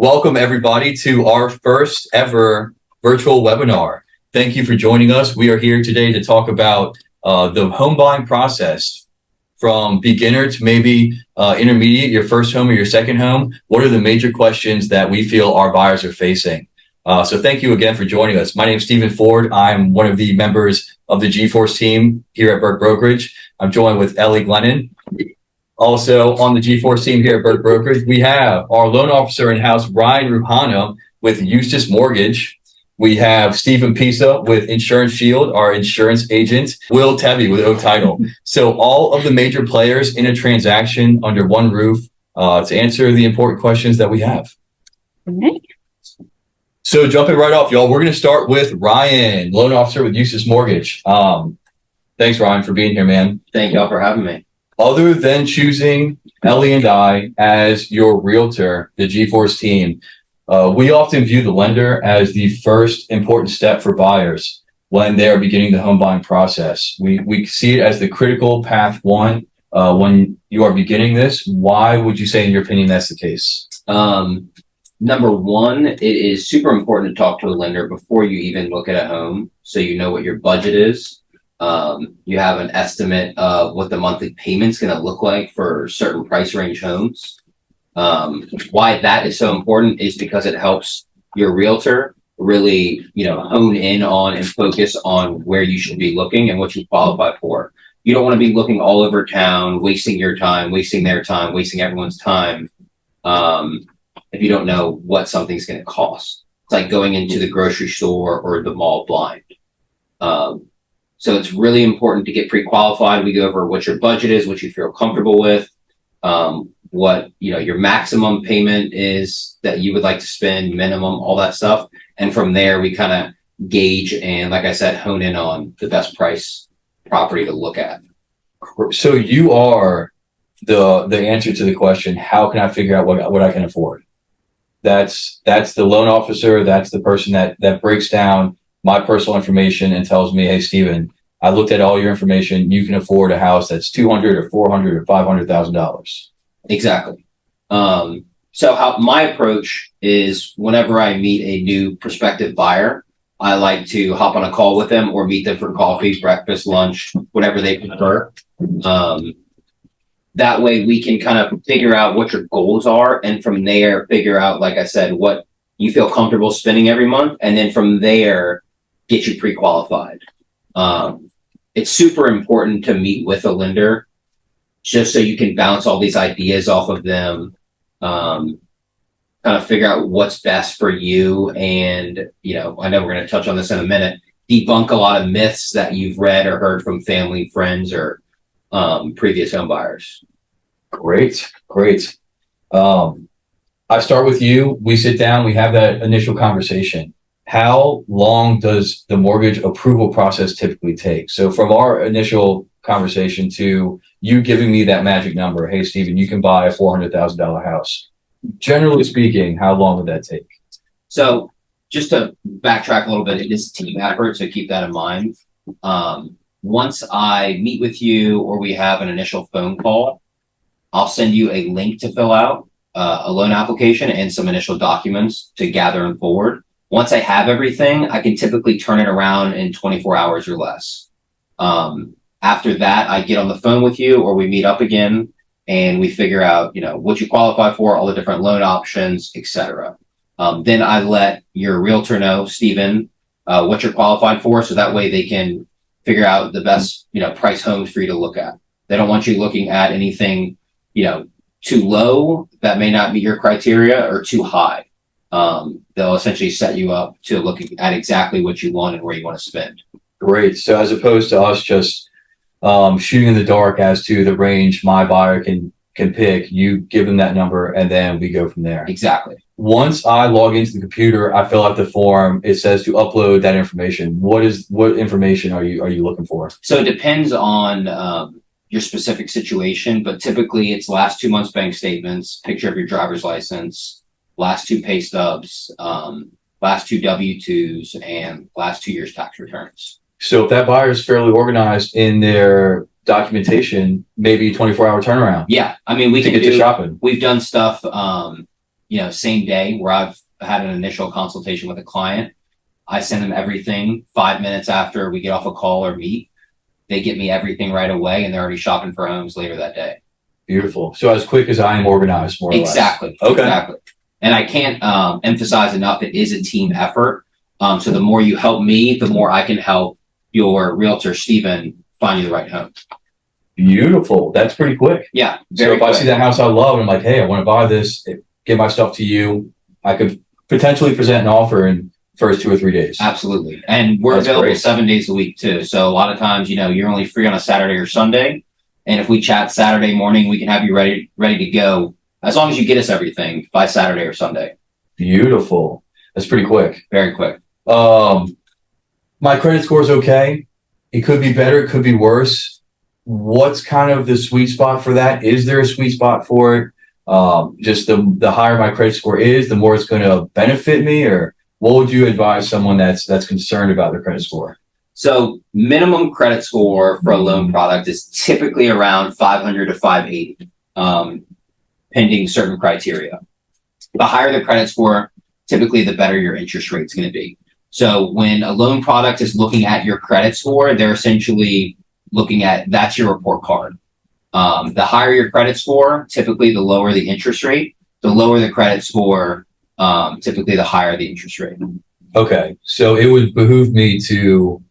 Welcome everybody to our first ever virtual webinar. Thank you for joining us. We are here today to talk about the home buying process from beginner to maybe intermediate, your first home or your second home. What are the major questions that we feel our buyers are facing? So thank you again for joining us. My name is Stephen Ford. I'm one of the members of the G-Force team here at Burke Brokerage. I'm joined with Ellie, Glennon. Also on the G-Force team here at Burke Brokerage, we have our loan officer in-house, Rouhana with Eustace Mortgage. We have Stephen Pisa with Insurance Shield, our insurance agent, Will Tebbe with O Title. So all of the major players in a transaction under one roof to answer the important questions that we have. Okay. So jumping right off, y'all, we're going to start with Ryan, loan officer with Eustace Mortgage. Thanks, Ryan, for being here, man. Thank y'all for having me. Other than choosing Ellie and I as your realtor, the G-Force team, we often view the lender as the first important step for buyers when they are beginning the home buying process. We see it as the critical path one when you are beginning this. Why would you say, in your opinion, that's the case? Number one, it is super important to talk to a lender before you even look at a home, so you know what your budget is. You have an estimate of what the monthly payment's going to look like for certain price range homes. Why that is so important is because it helps your realtor really, hone in on and focus on where you should be looking and what you qualify for. You don't want to be looking all over town, wasting your time, wasting their time, wasting everyone's time. If you don't know what something's going to cost. It's like going into the grocery store or the mall blind. So it's really important to get pre-qualified. We go over what your budget is, what you feel comfortable with, what your maximum payment is that you would like to spend, minimum, all that stuff. And from there, we kind of gauge and, like I said, hone in on the best price property to look at. So you are the answer to the question, how can I figure out what I can afford? That's the loan officer. That's the person that breaks down my personal information and tells me, hey, Stephen, I looked at all your information. You can afford a house that's $200,000 or $400,000 or $500,000. Exactly. So how my approach is, whenever I meet a new prospective buyer, I like to hop on a call with them or meet them for coffee, breakfast, lunch, whatever they prefer. That way we can kind of figure out what your goals are, and from there figure out, like I said, what you feel comfortable spending every month, and then from there get you pre-qualified. It's super important to meet with a lender just so you can bounce all these ideas off of them, kind of figure out what's best for you. And, I know we're going to touch on this in a minute, debunk a lot of myths that you've read or heard from family, friends, or previous home buyers. Great. I start with you. We sit down, we have that initial conversation. How long does the mortgage approval process typically take? So from our initial conversation to you giving me that magic number, hey, Stephen, you can buy a $400,000 house. Generally speaking, how long would that take? So just to backtrack a little bit, it is a team effort, so keep that in mind. Once I meet with you or we have an initial phone call, I'll send you a link to fill out, a loan application and some initial documents to gather and forward. Once I have everything, I can typically turn it around in 24 hours or less. After that, I get on the phone with you or we meet up again and we figure out, what you qualify for, all the different loan options, etc. Then I let your realtor know, Stephen, what you're qualified for, so that way they can figure out the best, price homes for you to look at. They don't want you looking at anything, too low that may not meet your criteria, or too high. They'll essentially set you up to look at exactly what you want and where you want to spend. Great. So as opposed to us just shooting in the dark as to the range my buyer can pick, you give them that number and then we go from there. Exactly. Once I log into the computer, I fill out the form. It says to upload that information. What information are you looking for? So it depends on your specific situation, but typically it's last 2 months bank statements, picture of your driver's license, last 2 pay stubs, last 2 W-2s, and last 2 years tax returns. So if that buyer is fairly organized in their documentation, maybe 24-hour turnaround. Yeah, I mean, we to can get to shopping. We've done stuff same day where I've had an initial consultation with a client. I send them everything 5 minutes after we get off a call or meet. They get me everything right away, and they're already shopping for homes later that day. Beautiful. So as quick as I am organized, more or less. Exactly. Okay. Exactly. And I can't emphasize enough, it is a team effort. So the more you help me, the more I can help your realtor, Stephen, find you the right home. Beautiful. That's pretty quick. Yeah. So if I see that house I love and I'm like, hey, I want to buy this, get my stuff to you, I could potentially present an offer in the first 2 or 3 days. Absolutely. And we're That's available great. 7 days a week too. So a lot of times, you're only free on a Saturday or Sunday. And if we chat Saturday morning, we can have you ready to go as long as you get us everything by Saturday or Sunday. Beautiful. That's pretty quick. Very quick. My credit score is okay. It could be better. It could be worse. What's kind of the sweet spot for that? Is there a sweet spot for it? Just the higher my credit score is, the more it's going to benefit me, or what would you advise someone that's concerned about their credit score? So minimum credit score for a loan product is typically around 500 to 580, pending certain criteria. The higher the credit score, typically the better your interest rate is going to be. So when a loan product is looking at your credit score, they're essentially looking at, that's your report card. The higher your credit score, typically the lower the interest rate. The lower the credit score, typically the higher the interest rate. Okay. So it would behoove me to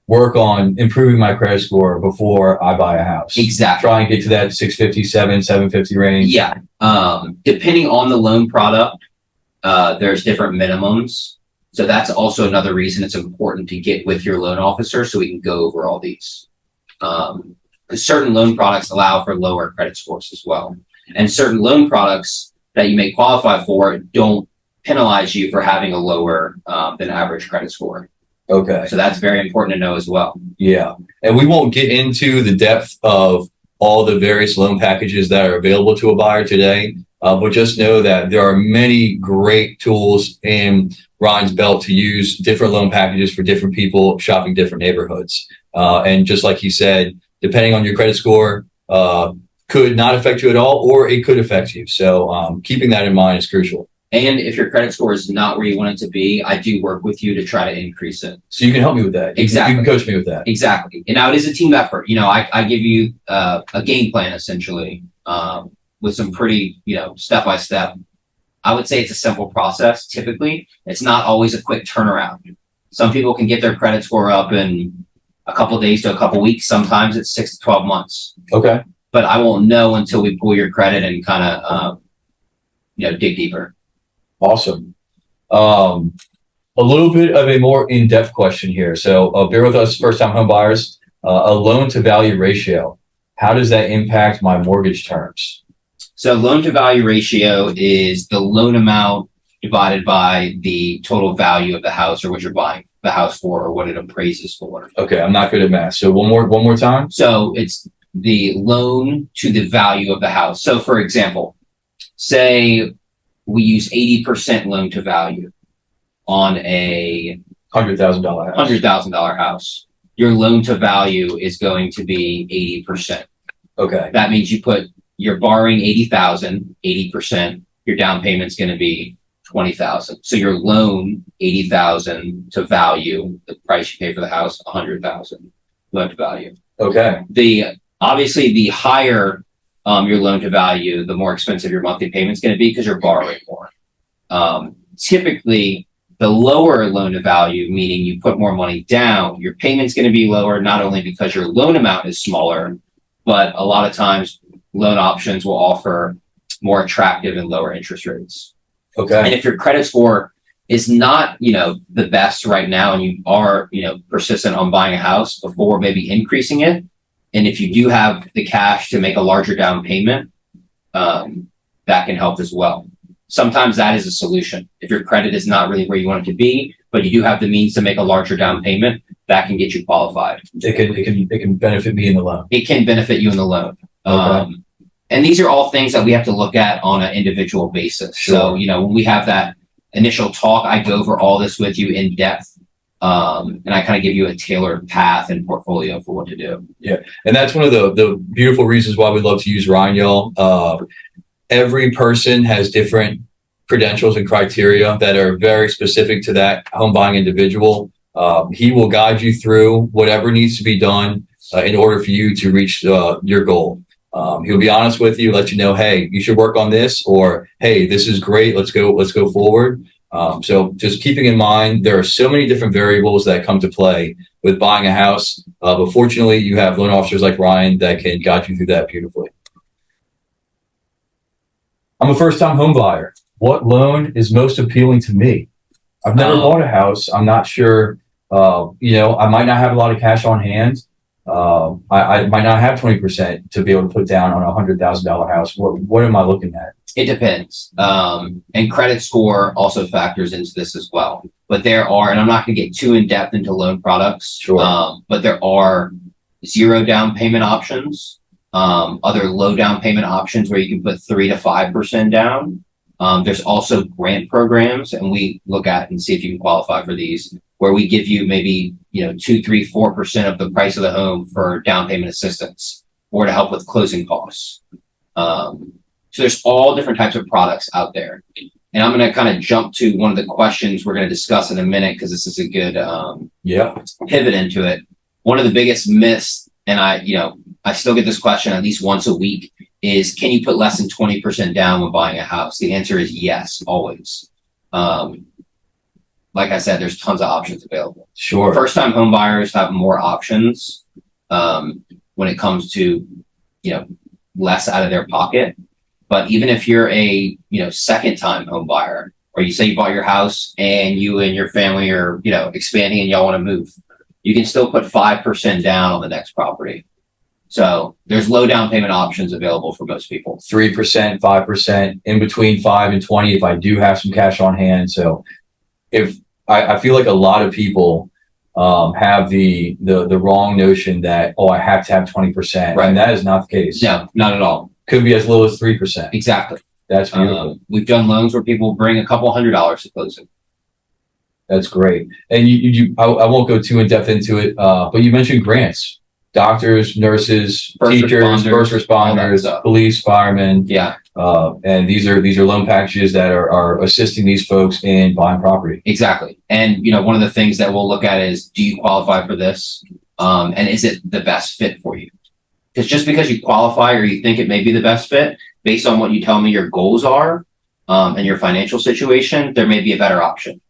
work on improving my credit score before I buy a house. Exactly. Try and get to that 657, 750 range. Yeah. Depending on the loan product, there's different minimums. So that's also another reason it's important to get with your loan officer so we can go over all these. Because certain loan products allow for lower credit scores as well. And certain loan products that you may qualify for don't penalize you for having a lower than average credit score. Okay. So that's very important to know as well. Yeah. And we won't get into the depth of all the various loan packages that are available to a buyer today. But just know that there are many great tools in Ryan's belt to use different loan packages for different people shopping different neighborhoods. And just like he said, depending on your credit score, could not affect you at all, or it could affect you. So keeping that in mind is crucial. And if your credit score is not where you want it to be, I do work with you to try to increase it. So you can help me with that. Exactly. You can coach me with that. Exactly. And now it is a team effort. I give you a game plan essentially with some pretty, step by step. I would say it's a simple process. Typically, it's not always a quick turnaround. Some people can get their credit score up in a couple of days to a couple of weeks. Sometimes it's 6 to 12 months. Okay. But I won't know until we pull your credit and kind of, dig deeper. Awesome. A little bit of a more in-depth question here. So bear with us, first-time home buyers. A loan-to-value ratio. How does that impact my mortgage terms? So loan-to-value ratio is the loan amount divided by the total value of the house or what you're buying the house for or what it appraises for. Okay, I'm not good at math. So one more time. So it's the loan to the value of the house. So for example, say we use 80% loan to value on a $100,000 house. $100,000 house. Your loan to value is going to be 80%. Okay. That means you're borrowing 80,000, 80%. Your down payment's going to be 20,000. So your loan 80,000 to value, the price you pay for the house 100,000 loan to value. Okay. Obviously the higher your loan to value, the more expensive your monthly payment's going to be because you're borrowing more. Typically, the lower loan to value, meaning you put more money down, your payment's going to be lower, not only because your loan amount is smaller, but a lot of times loan options will offer more attractive and lower interest rates. Okay. And if your credit score is not, the best right now, and you are, persistent on buying a house before maybe increasing it, and if you do have the cash to make a larger down payment, that can help as well. Sometimes that is a solution. If your credit is not really where you want it to be, but you do have the means to make a larger down payment, that can get you qualified. It can benefit me in the loan. It can benefit you in the loan. Okay. And these are all things that we have to look at on an individual basis. Sure. So, when we have that initial talk, I go over all this with you in depth. And I kind of give you a tailored path and portfolio for what to do. Yeah. And that's one of the beautiful reasons why we love to use Ryan, y'all. Every person has different credentials and criteria that are very specific to that home buying individual. He will guide you through whatever needs to be done in order for you to reach your goal. He'll be honest with you, let you know, hey, you should work on this, or hey, this is great. Let's go forward. So just keeping in mind, there are so many different variables that come to play with buying a house. But fortunately, you have loan officers like Ryan that can guide you through that beautifully. I'm a first-time home buyer. What loan is most appealing to me? I've never bought a house. I'm not sure. I might not have a lot of cash on hand. I might not have 20% to be able to put down on $100,000 house. What am I looking at? It depends. And credit score also factors into this as well. But there are, and I'm not going to get too in depth into loan products. Sure. But there are 0 down payment options, other low down payment options where you can put 3 to 5% down. There's also grant programs, and we look at and see if you can qualify for these, where we give you maybe 2, 3, 4% of the price of the home for down payment assistance or to help with closing costs. So there's all different types of products out there. And I'm going to kind of jump to one of the questions we're going to discuss in a minute, because this is a good pivot into it. One of the biggest myths, and I still get this question at least once a week, is can you put less than 20% down when buying a house? The answer is yes, always. Like I said, there's tons of options available. Sure. First-time home buyers have more options when it comes to less out of their pocket. But even if you're a second-time home buyer, or you say you bought your house and you and your family are expanding and y'all want to move, you can still put 5% down on the next property. So there's low down payment options available for most people. 3%, 5%, in between 5 and 20 if I do have some cash on hand. So if I feel like a lot of people have the wrong notion that, I have to have 20%. Right. And that is not the case. No, not at all. Could be as low as 3%. Exactly. That's beautiful. We've done loans where people bring a couple $100s to closing. That's great. And I won't go too in depth into it, but you mentioned grants. Doctors, nurses, teachers, first responders, police, firemen. Yeah. And these are loan packages that are assisting these folks in buying property. Exactly. And one of the things that we'll look at is, do you qualify for this? And is it the best fit for you? Because just because you qualify or you think it may be the best fit, based on what you tell me your goals are and your financial situation, there may be a better option.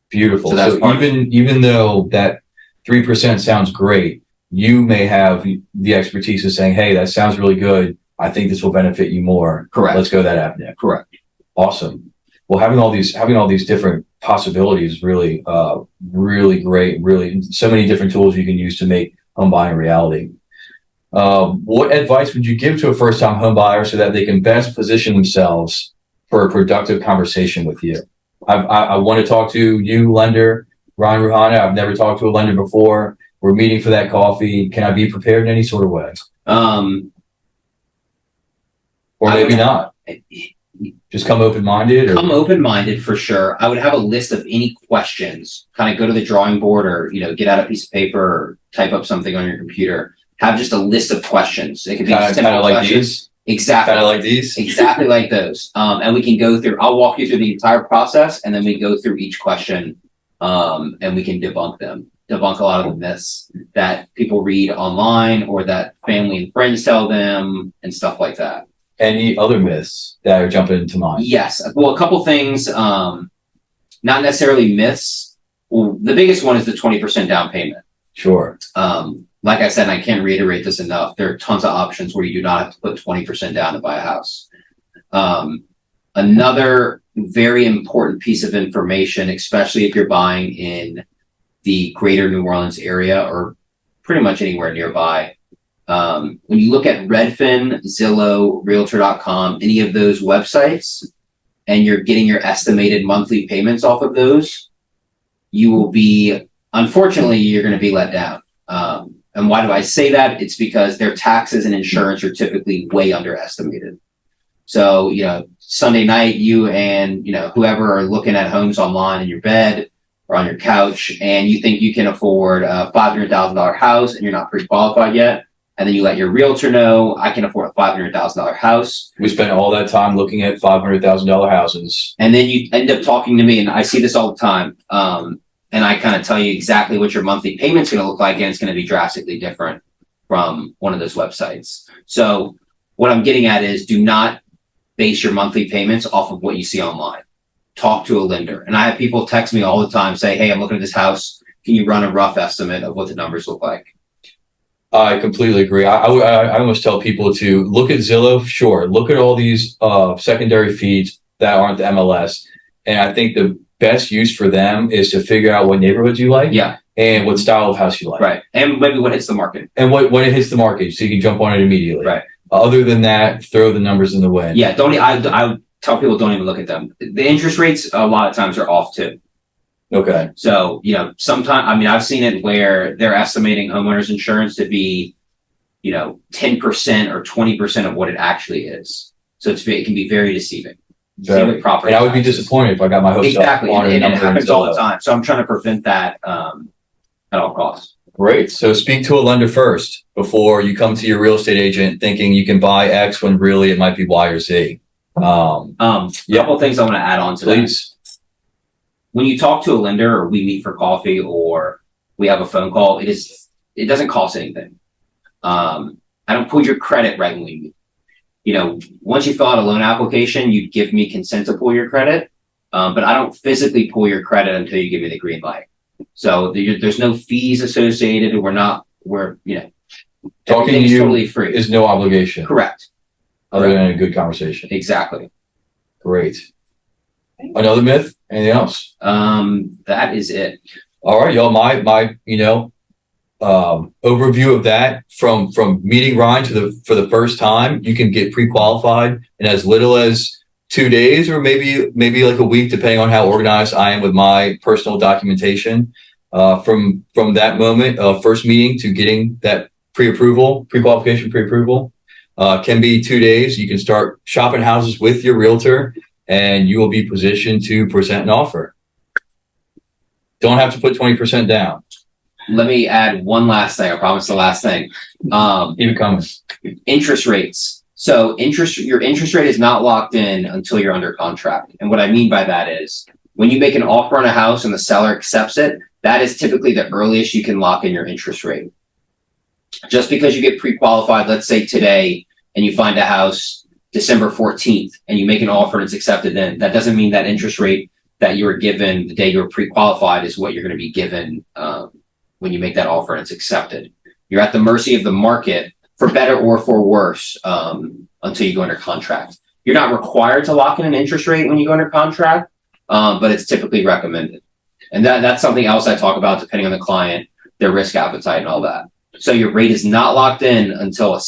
Beautiful. So even though that 3% sounds great, you may have the expertise of saying, hey, that sounds really good. I think this will benefit you more. Correct. Let's go that avenue. Correct. Awesome. Well, having all these different possibilities is really, really great. Really, so many different tools you can use to make home buying a reality. What advice would you give to a first-time home buyer so that they can best position themselves for a productive conversation with you? I want to talk to you, lender, Ryan Rouhana. I've never talked to a lender before. We're meeting for that coffee. Can I be prepared in any sort of way? Or maybe not. Just come open-minded? Come open-minded for sure. I would have a list of any questions. Kind of go to the drawing board, or get out a piece of paper or type up something on your computer. Have just a list of questions. It could be kind of like these. Exactly. Kind of like these. Exactly like those. And we can go through. I'll walk you through the entire process, and then we go through each question, and we can debunk them. Debunk a lot of the myths that people read online or that family and friends tell them, and stuff like that. Any other myths that are jumping into mind? Yes. Well, a couple things. Not necessarily myths. Well, the biggest one is the 20% down payment. Sure. Like I said, and I can't reiterate this enough, there are tons of options where you do not have to put 20% down to buy a house. Another very important piece of information, especially if you're buying in the greater New Orleans area or pretty much anywhere nearby, when you look at Redfin, Zillow, Realtor.com, any of those websites, and you're getting your estimated monthly payments off of those, unfortunately, you're going to be let down. And why do I say that? It's because their taxes and insurance are typically way underestimated. So, Sunday night, you and, whoever are looking at homes online in your bed or on your couch, and you think you can afford a $500,000 house and you're not pre-qualified yet, And then you let your realtor know, I can afford a $500,000 house. We spent all that time looking at $500,000 houses. And then you end up talking to me, and I see this all the time. And I kind of tell you exactly what your monthly payment's going to look like, and it's going to be drastically different from one of those websites. So what I'm getting at is, do not base your monthly payments off of what you see online. Talk to a lender. And I have people text me all the time, say, hey, I'm looking at this house. Can you run a rough estimate of what the numbers look like? I completely agree. I almost tell people to look at Zillow. Sure, look at all these secondary feeds that aren't the MLS. And I think the best use for them is to figure out what neighborhoods you like. Yeah. And what style of house you like. Right. And maybe what hits the market. And when it hits the market, so you can jump on it immediately. Right. Other than that, throw the numbers in the wind. Yeah. I tell people don't even look at them. The interest rates a lot of times are off too. Okay. So, sometimes, I've seen it where they're estimating homeowners insurance to be, 10% or 20% of what it actually is. So it can be very deceiving. Same with property and I would be taxes. disappointed if I got my hopes Exactly. up on And a it number happens in all the Zillow. time. So I'm trying to prevent that at all costs. Great. So speak to a lender first before you come to your real estate agent thinking you can buy X when really it might be Y or Z. A couple of things I want to add on to Please. that. When you talk to a lender, or we meet for coffee, or we have a phone call, it doesn't cost anything. I don't pull your credit right when we meet. Once you fill out a loan application, you give me consent to pull your credit, but I don't physically pull your credit until you give me the green light. So there's no fees associated. Talking to everything's you totally free. is no obligation. Correct. Other than a good conversation. Exactly. Great. Another myth? Anything else? That is it. All right, y'all. My overview of that from meeting Ryan for the first time, you can get pre-qualified in as little as 2 days, or maybe like a week, depending on how organized I am with my personal documentation. From that moment of first meeting to getting that pre-qualification pre-approval, can be 2 days. You can start shopping houses with your realtor, and you will be positioned to present an offer. Don't have to put 20% down. Let me add one last thing. I promise the last thing. Keep it coming. Interest rates. So your interest rate is not locked in until you're under contract. And what I mean by that is, when you make an offer on a house and the seller accepts it, that is typically the earliest you can lock in your interest rate. Just because you get pre-qualified, let's say today, and you find a house December 14th, and you make an offer and it's accepted then, that doesn't mean that interest rate that you were given the day you were pre-qualified is what you're going to be given when you make that offer and it's accepted. You're at the mercy of the market, for better or for worse, until you go under contract. You're not required to lock in an interest rate when you go under contract, but it's typically recommended. And that's something else I talk about, depending on the client, their risk appetite and all that. So your rate is not locked in until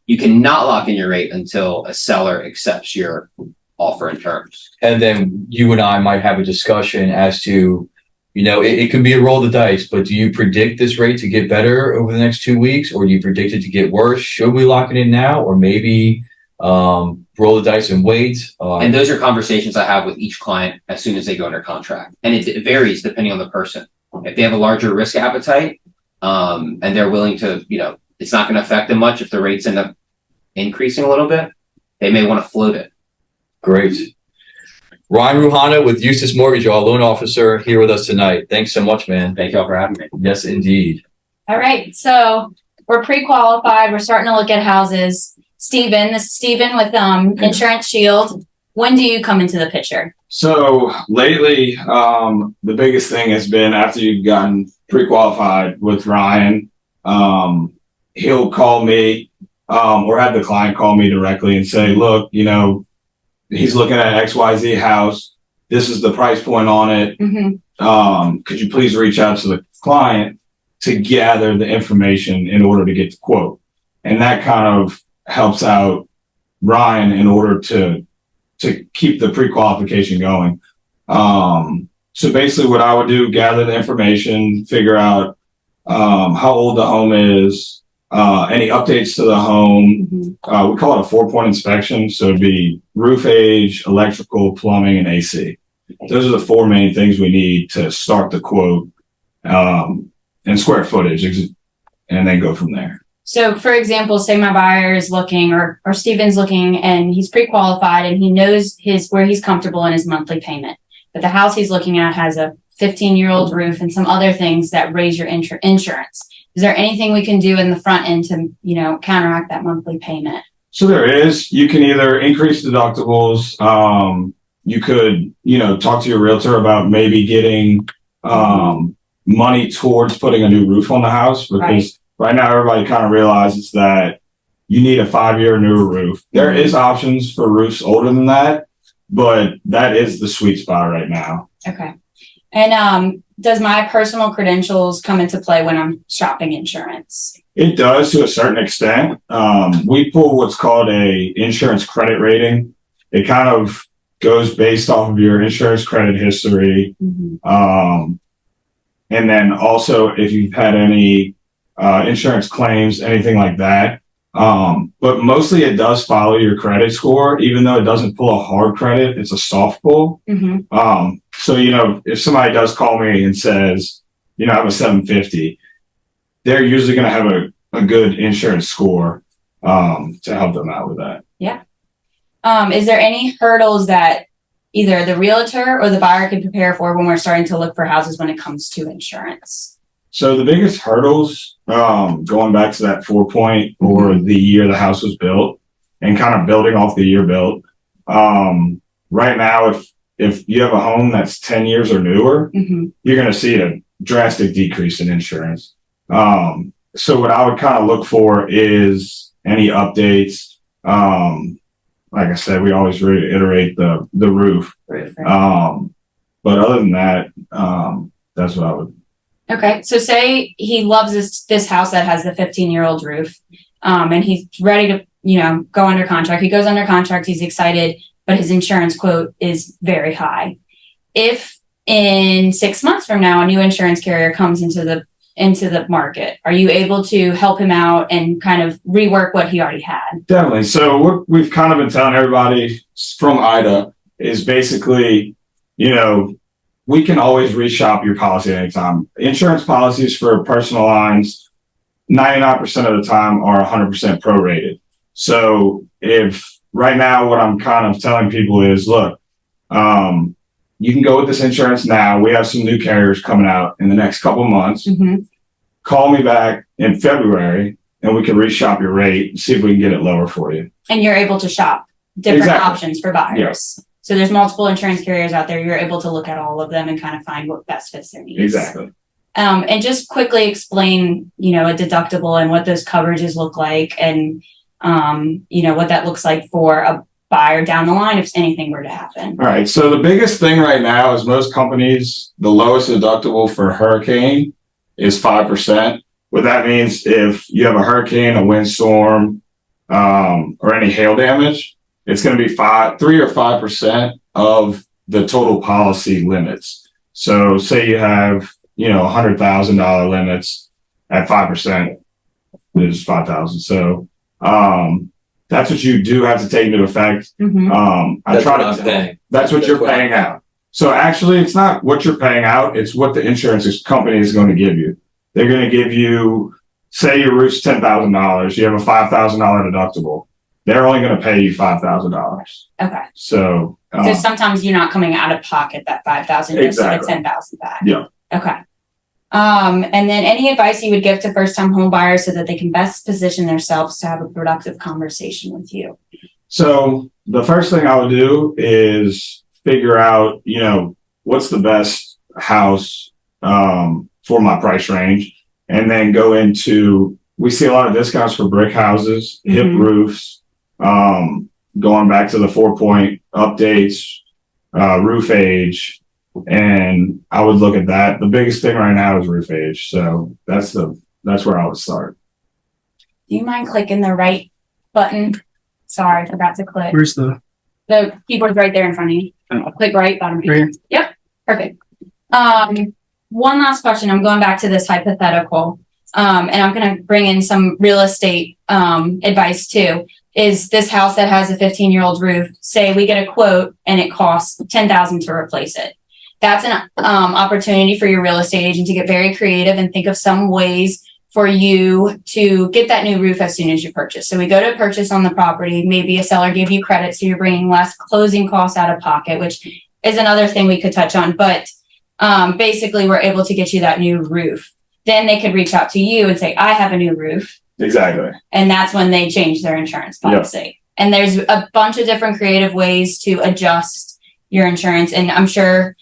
you cannot lock in your rate until a seller accepts your offer and terms. And then you and I might have a discussion as to, it could be a roll of the dice, but do you predict this rate to get better over the next 2 weeks, or do you predict it to get worse? Should we lock it in now, or maybe roll the dice and wait? And those are conversations I have with each client as soon as they go under contract. And it varies depending on the person. If they have a larger risk appetite, and they're willing to, it's not going to affect them much if the rates end up increasing a little bit, they may want to float it. Great. Ryan Rouhana with Eustace Mortgage, our loan officer, here with us tonight. Thanks so much, man. Thank you all for having me. Yes, indeed. All right. So we're pre-qualified. We're starting to look at houses. This is Steven with Insurance Shield. When do you come into the picture? So lately, the biggest thing has been after you've gotten pre-qualified with Ryan, he'll call me or have the client call me directly and say, look, he's looking at XYZ house. This is the price point on it. Mm-hmm. Could you please reach out to the client to gather the information in order to get the quote? And that kind of helps out Ryan in order to keep the pre-qualification going. So basically what I would do, gather the information, figure out how old the home is, any updates to the home. Mm-hmm. We call it a 4-point inspection. So it'd be roof age, electrical, plumbing, and AC. Those are the 4 main things we need to start the quote, and square footage, and then go from there. So for example, say my buyer is looking or Steven's looking and he's pre-qualified and he knows where he's comfortable in his monthly payment. But the house he's looking at has a 15-year-old roof and some other things that raise your insurance. Is there anything we can do in the front end to, counteract that monthly payment? So there is. You can either increase deductibles. You could, talk to your realtor about maybe getting money towards putting a new roof on the house, because right now everybody kind of realizes that you need a 5-year new roof. There is options for roofs older than that, but that is the sweet spot right now. Okay. And does my personal credentials come into play when I'm shopping insurance? It does to a certain extent. We pull what's called a insurance credit rating. It kind of goes based off of your insurance credit history. And then also if you've had any insurance claims, anything like that. But mostly it does follow your credit score, even though it doesn't pull a hard credit, it's a soft pull. So, if somebody does call me and says, I have a 750, they're usually going to have a good insurance score to help them out with that. Yeah. Is there any hurdles that either the realtor or the buyer can prepare for when we're starting to look for houses when it comes to insurance? So the biggest hurdles, going back to that 4-point or the year the house was built and kind of building off the year built. Right now, if you have a home that's 10 years or newer, you're going to see a drastic decrease in insurance. So what I would kind of look for is any updates. Like I said, we always reiterate the roof. Right. But other than that, that's what I would. Okay. So say he loves this house that has the 15-year-old roof, and he's ready to, go under contract. He goes under contract. He's excited, but his insurance quote is very high. If in 6 months from now, a new insurance carrier comes into the market, are you able to help him out and kind of rework what he already had? Definitely. So what we've kind of been telling everybody from IDA is basically, we can always reshop your policy at any time. Insurance policies for personal lines, 99% of the time are 100% prorated. So if right now what I'm kind of telling people is, look, you can go with this insurance now. We have some new carriers coming out in the next couple of months. Call me back in February and we can reshop your rate and see if we can get it lower for you. And you're able to shop different Exactly. options for buyers. Yes. So there's multiple insurance carriers out there. You're able to look at all of them and kind of find what best fits their needs. Exactly. And just quickly explain, a deductible and what those coverages look like and, what that looks like for a buyer down the line if anything were to happen. All right. So the biggest thing right now is most companies, the lowest deductible for hurricane is 5%. What that means, if you have a hurricane, a windstorm, or any hail damage, it's going to be 3 or 5% of the total policy limits. So say you have, $100,000 limits at 5% is 5,000. So, that's what you do have to take into effect. That's what you're paying out. So actually it's not what you're paying out. It's what the insurance company is going to give you. They're going to give you, say your roof's $10,000. You have a $5,000 deductible. They're only going to pay you $5,000. Okay. So sometimes you're not coming out of pocket that $5,000 just to get $10,000 back. Yeah. Okay. And then any advice you would give to first-time home buyers so that they can best position themselves to have a productive conversation with you? So the first thing I would do is figure out, what's the best house for my price range, and then go into, we see a lot of discounts for brick houses, hip roofs, going back to the 4-point updates, roof age. And I would look at that. The biggest thing right now is roof age. So that's where I would start. Do you mind clicking the right button? Sorry, I forgot to click. Where's the keyboard's right there in front of you. Click right, bottom. right here? Yep. Perfect. One last question. I'm going back to this hypothetical. And I'm going to bring in some real estate advice too. Is this house that has a 15-year-old roof, say we get a quote and it costs $10,000 to replace it. That's an opportunity for your real estate agent to get very creative and think of some ways for you to get that new roof as soon as you purchase. So we go to purchase on the property. Maybe a seller gave you credit, so you're bringing less closing costs out of pocket, which is another thing we could touch on. But basically, we're able to get you that new roof. Then they could reach out to you and say, I have a new roof. Exactly. And that's when they change their insurance policy. Yep. And there's a bunch of different creative ways to adjust your insurance. And I'm sure,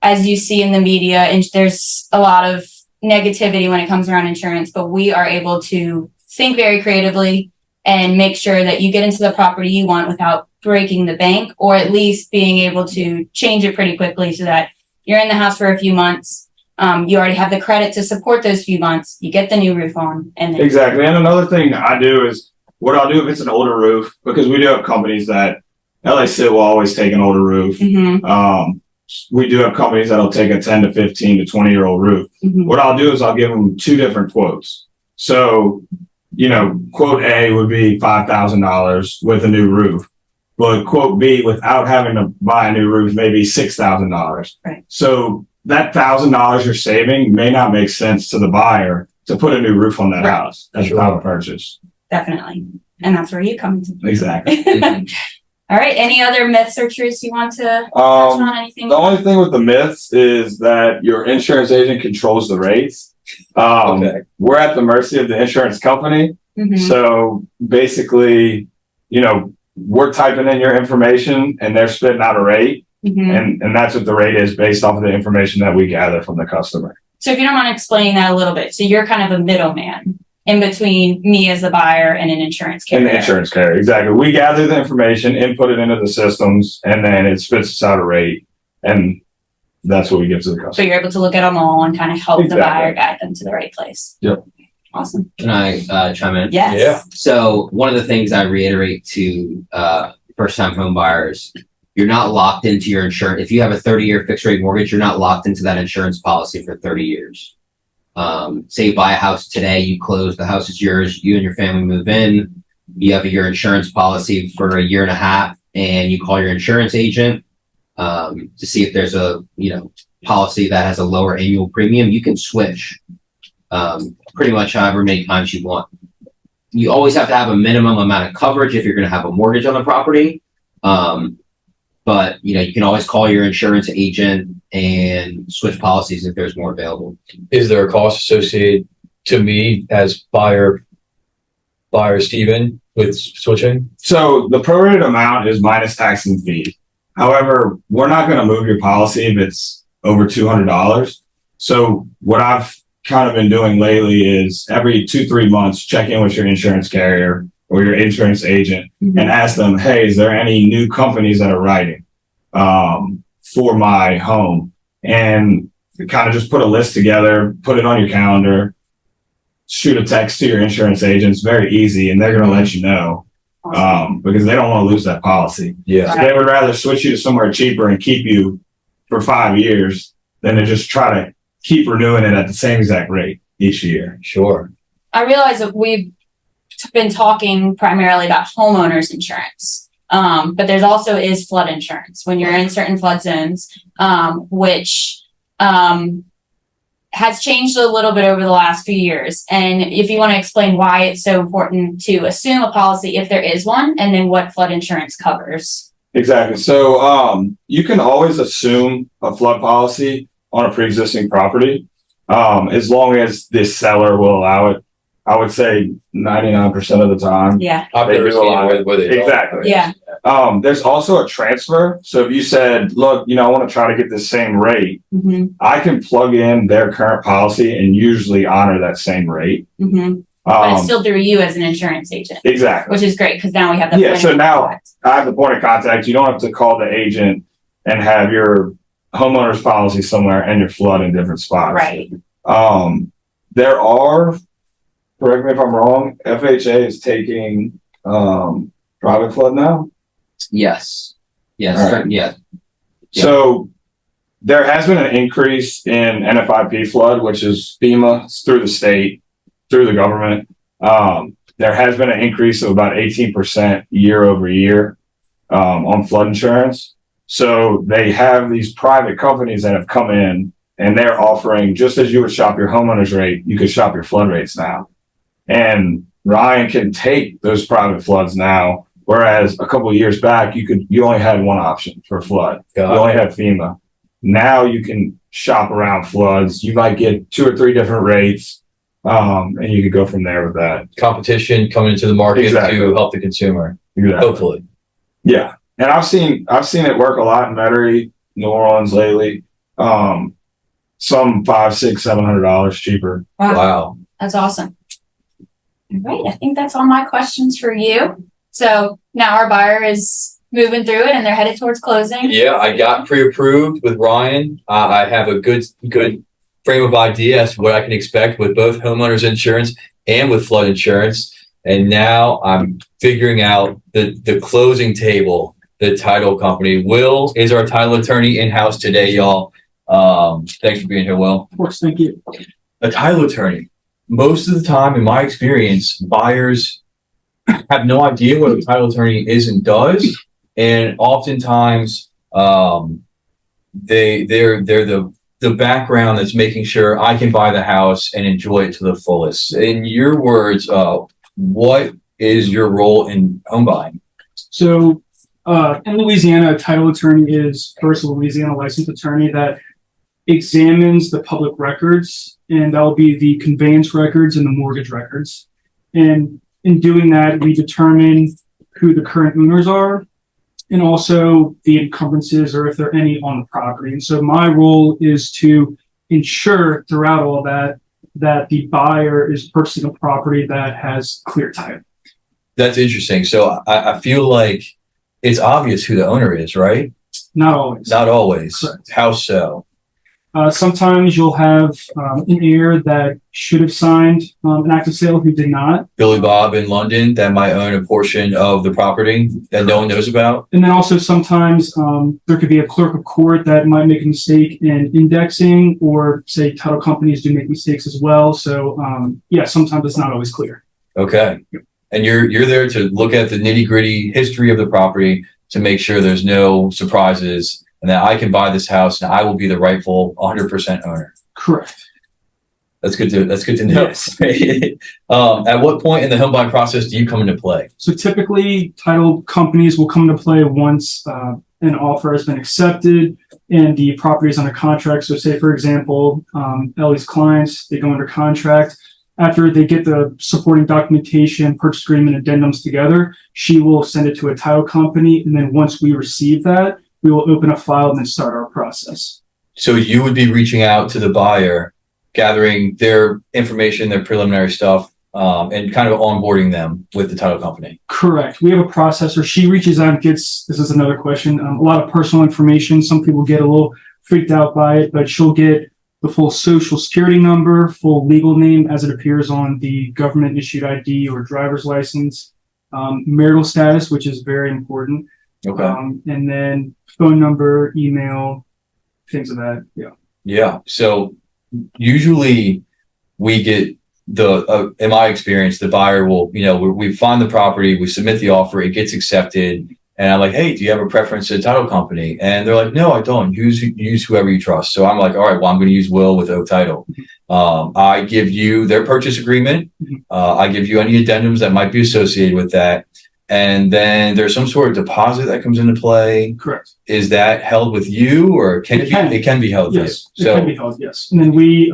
as you see in the media, and there's a lot of negativity when it comes around insurance, but we are able to think very creatively and make sure that you get into the property you want without breaking the bank, or at least being able to change it pretty quickly so that you're in the house for a few months. You already have the credit to support those few months. You get the new roof on. And then exactly. And another thing I do is, what I'll do if it's an older roof, because we do have companies that LAC will always take an older roof. Mm-hmm. We do have companies that'll take a 10 to 15 to 20-year-old roof. Mm-hmm. What I'll do is I'll give them two different quotes. So, quote A would be $5,000 with a new roof, but quote B, without having to buy a new roof, maybe $6,000. Right. So that $1,000 you're saving may not make sense to the buyer to put a new roof on that house as a time of purchase. Definitely. And that's where you come into. Exactly. All right. Any other myths or truths you want to touch on? Anything? The only thing with the myths is that your insurance agent controls the rates. Okay. We're at the mercy of the insurance company. Mm-hmm. So basically, we're typing in your information and they're spitting out a rate. Mm-hmm. And that's what the rate is based off of the information that we gather from the customer. So if you don't mind explaining that a little bit. So you're kind of a middleman in between me as the buyer and an insurance carrier. And the insurance carrier, exactly. We gather the information, input it into the systems, and then it spits us out a rate. And that's what we give to the customer. So you're able to look at them all and kind of help the buyer guide them to the right place. Yep. Awesome. Can I chime in? Yes. Yeah. So one of the things I reiterate to first-time home buyers, you're not locked into your insurance. If you have a 30-year fixed rate mortgage, you're not locked into that insurance policy for 30 years. Say you buy a house today, you close, the house is yours, you and your family move in, you have your insurance policy for a year and a half, and you call your insurance agent to see if there's a policy that has a lower annual premium. You can switch pretty much however many times you want. You always have to have a minimum amount of coverage if you're going to have a mortgage on the property. But you can always call your insurance agent and switch policies if there's more available. Is there a cost associated to me as buyer Steven with switching? So the prorated amount is minus tax and fees. However, we're not going to move your policy if it's over $200. So what I've kind of been doing lately is every 2-3 months, check in with your insurance carrier or your insurance agent and ask them, hey, is there any new companies that are writing for my home? And kind of just put a list together, put it on your calendar, shoot a text to your insurance agent. It's very easy, and they're going to let you know because they don't want to lose that policy. Yeah. So they would rather switch you to somewhere cheaper and keep you for 5 years than to just try to keep renewing it at the same exact rate each year. Sure. I realize that we've been talking primarily about homeowners insurance, but there's also is flood insurance when you're in certain flood zones, which has changed a little bit over the last few years. And if you want to explain why it's so important to assume a policy if there is one, and then what flood insurance covers. Exactly. So you can always assume a flood policy on a pre-existing property as long as the seller will allow it. I would say 99% of the time. Yeah. I've They never do seen allow it where they don't. Exactly. Yeah. There's also a transfer. So if you said, look, I want to try to get the same rate, Mm-hmm. I can plug in their current policy and usually honor that same rate. Mm-hmm. But it's still through you as an insurance agent, Exactly. which is great because now we have the Yeah, point so of now- contact. I have the point of contact. You don't have to call the agent and have your homeowner's policy somewhere and your flood in different spots. Right. There are, correct me if I'm wrong, FHA is taking private flood now. Yes. Yes. All right. Yeah. Yeah. So there has been an increase in NFIP flood, which is FEMA. It's through the state, through the government. There has been an increase of about 18% year over year on flood insurance. So they have these private companies that have come in and they're offering, just as you would shop your homeowner's rate, you could shop your flood rates now. And Ryan can take those private floods now, whereas a couple of years back, you only had one option for flood. You only had FEMA. Now you can shop around floods. You might get 2 or 3 different rates, and you could go from there with that. Competition coming into the market to help the consumer. Exactly. Hopefully. Yeah. And I've seen it work a lot in Metairie, New Orleans lately. Some $500, $600, $700 cheaper. Wow. That's awesome. All right. I think that's all my questions for you. So now our buyer is moving through it and they're headed towards closing. Yeah, I got pre-approved with Ryan. I have a good frame of idea as to what I can expect with both homeowners insurance and with flood insurance. And now I'm figuring out the closing table, the title company. Will is our title attorney in-house today, y'all. Thanks for being here, Will. Of course, thank you. A title attorney. Most of the time, in my experience, buyers have no idea what a title attorney is and does. And oftentimes, they're the background that's making sure I can buy the house and enjoy it to the fullest. In your words, what is your role in home buying? So in Louisiana, a title attorney is first a Louisiana licensed attorney that examines the public records, and that will be the conveyance records and the mortgage records. And in doing that, we determine who the current owners are and also the encumbrances or if there are any on the property. And so my role is to ensure throughout all that the buyer is purchasing a property that has clear title. That's interesting. So I feel like it's obvious who the owner is, right? Not always. Not always. Correct. How so? Sometimes you'll have an heir that should have signed an active sale who did not. Billy Bob in London that might own a portion of the property that no one knows about. And then also sometimes there could be a clerk of court that might make a mistake in indexing, or say title companies do make mistakes as well. So yeah, sometimes it's not always clear. Okay. And you're there to look at the nitty-gritty history of the property to make sure there's no surprises and that I can buy this house and I will be the rightful 100% owner. Correct. That's good to know. Yes. At what point in the home buying process do you come into play? So typically title companies will come into play once an offer has been accepted and the property is under contract. So say, for example, Ellie's clients, they go under contract. After they get the supporting documentation, purchase agreement, addendums together, she will send it to a title company. And then once we receive that, we will open a file and then start our process. So you would be reaching out to the buyer, gathering their information, their preliminary stuff, and kind of onboarding them with the title company. Correct. We have a processor. She reaches out and gets, this is another question, a lot of personal information. Some people get a little freaked out by it, but she'll get the full social security number, full legal name as it appears on the government issued ID or driver's license, marital status, which is very important. Okay. And then phone number, email, things of that. Yeah. Yeah. So usually we get in my experience, the buyer will, we find the property, we submit the offer, it gets accepted. And I'm like, hey, do you have a preference to the title company? And they're like, no, I don't. Use whoever you trust. So I'm like, all right, well, I'm going to use Will with Oak Title. I give you their purchase agreement. I give you any addendums that might be associated with that. And then there's some sort of deposit that comes into play. Correct. Is that held with you, or it can be held? Yes, with you? it can be held. Yes. And then we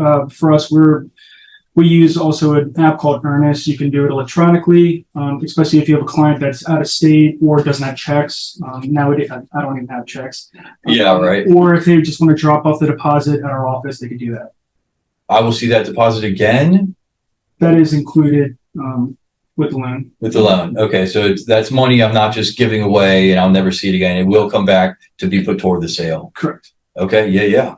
use also an app called Earnest. You can do it electronically, especially if you have a client that's out of state or doesn't have checks. Nowadays, I don't even have checks. Yeah, right. Or if they just want to drop off the deposit at our office, they could do that. I will see that deposit again. That is included with the loan. With the loan. Okay, so that's money I'm not just giving away and I'll never see it again. It will come back to be put toward the sale. Correct. Okay, yeah.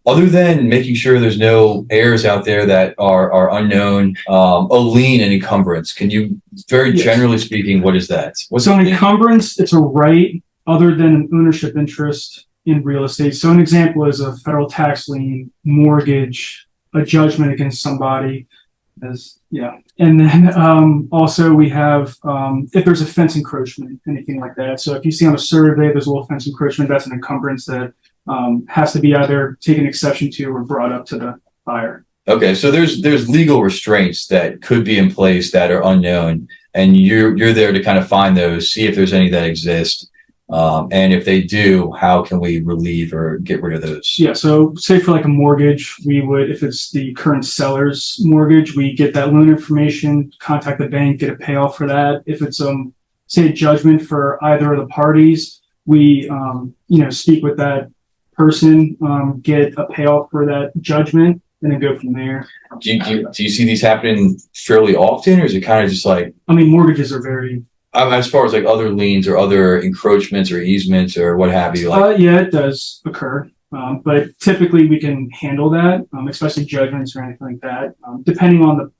Other than making sure there's no heirs out there that are unknown, a lien and encumbrance, can you, generally speaking, what is that? So an encumbrance, it's a right other than an ownership interest in real estate. So an example is a federal tax lien, mortgage, a judgment against somebody. And then also we have if there's a fence encroachment, anything like that. So if you see on a survey there's a little fence encroachment, that's an encumbrance that has to be either taken exception to or brought up to the buyer. Okay, so there's legal restraints that could be in place that are unknown, and you're there to kind of find those, see if there's any that exist, and if they do, how can we relieve or get rid of those? Yeah, so say for like a mortgage, we would, if it's the current seller's mortgage, we get that loan information, contact the bank, get a payoff for that. If it's say a judgment for either of the parties, we speak with that person, get a payoff for that judgment, and then go from there. Do you see these happening fairly often, or is it kind of just like, I mean, mortgages are very. as far as like other liens or other encroachments or easements or what have you? Like, Yeah, it does occur, but typically we can handle that, especially judgments or anything like that, depending on the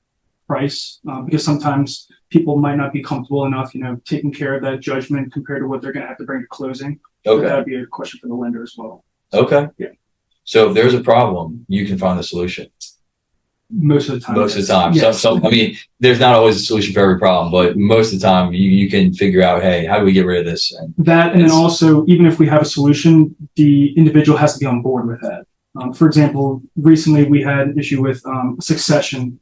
price, because sometimes people might not be comfortable enough, taking care of that judgment compared to what they're going to have to bring to closing. So okay, that'd be a question for the lender as well. okay, Yeah. So if there's a problem, you can find the solution. Most of the time. Most of the time. Yes. So I mean, there's not always a solution for every problem, but most of the time you can figure out, hey, how do we get rid of this? And That, and then also, even if we have a solution, the individual has to be on board with that. For example, recently we had an issue with small succession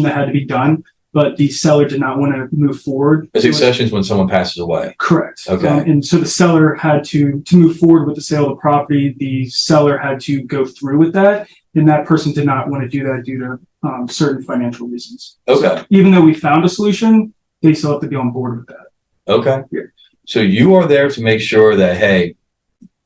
that had to be done, but the seller did not want to move forward. a succession is when someone passes away. Correct. Okay. And so the seller had to move forward with the sale of the property. The seller had to go through with that, and that person did not want to do that due to certain financial reasons. Okay. So even though we found a solution, they still have to be on board with that. Okay. Yeah. So you are there to make sure that, hey,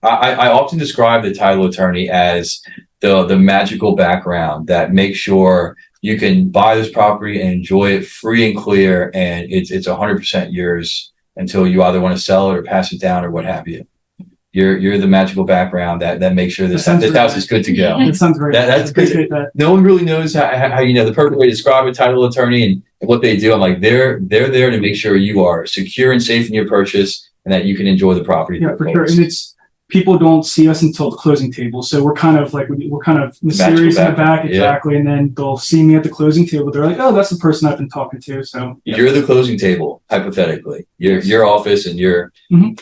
I often describe the title attorney as the magical background that makes sure you can buy this property and enjoy it free and clear, and it's 100% yours until you either want to sell it or pass it down or what have you. You're the magical background that makes sure this house is good to go. That sounds very That's good. Appreciate that. No one really knows how the perfect way to describe a title attorney and what they do. I'm like, they're there to make sure you are secure and safe in your purchase and that you can enjoy the property. Yeah, for sure. And people don't see us until the closing table. So we're kind of mysterious in the back. Exactly. Yeah. And then they'll see me at the closing table. They're like, oh, that's the person I've been talking to. So yeah. You're the closing table, hypothetically. Your office and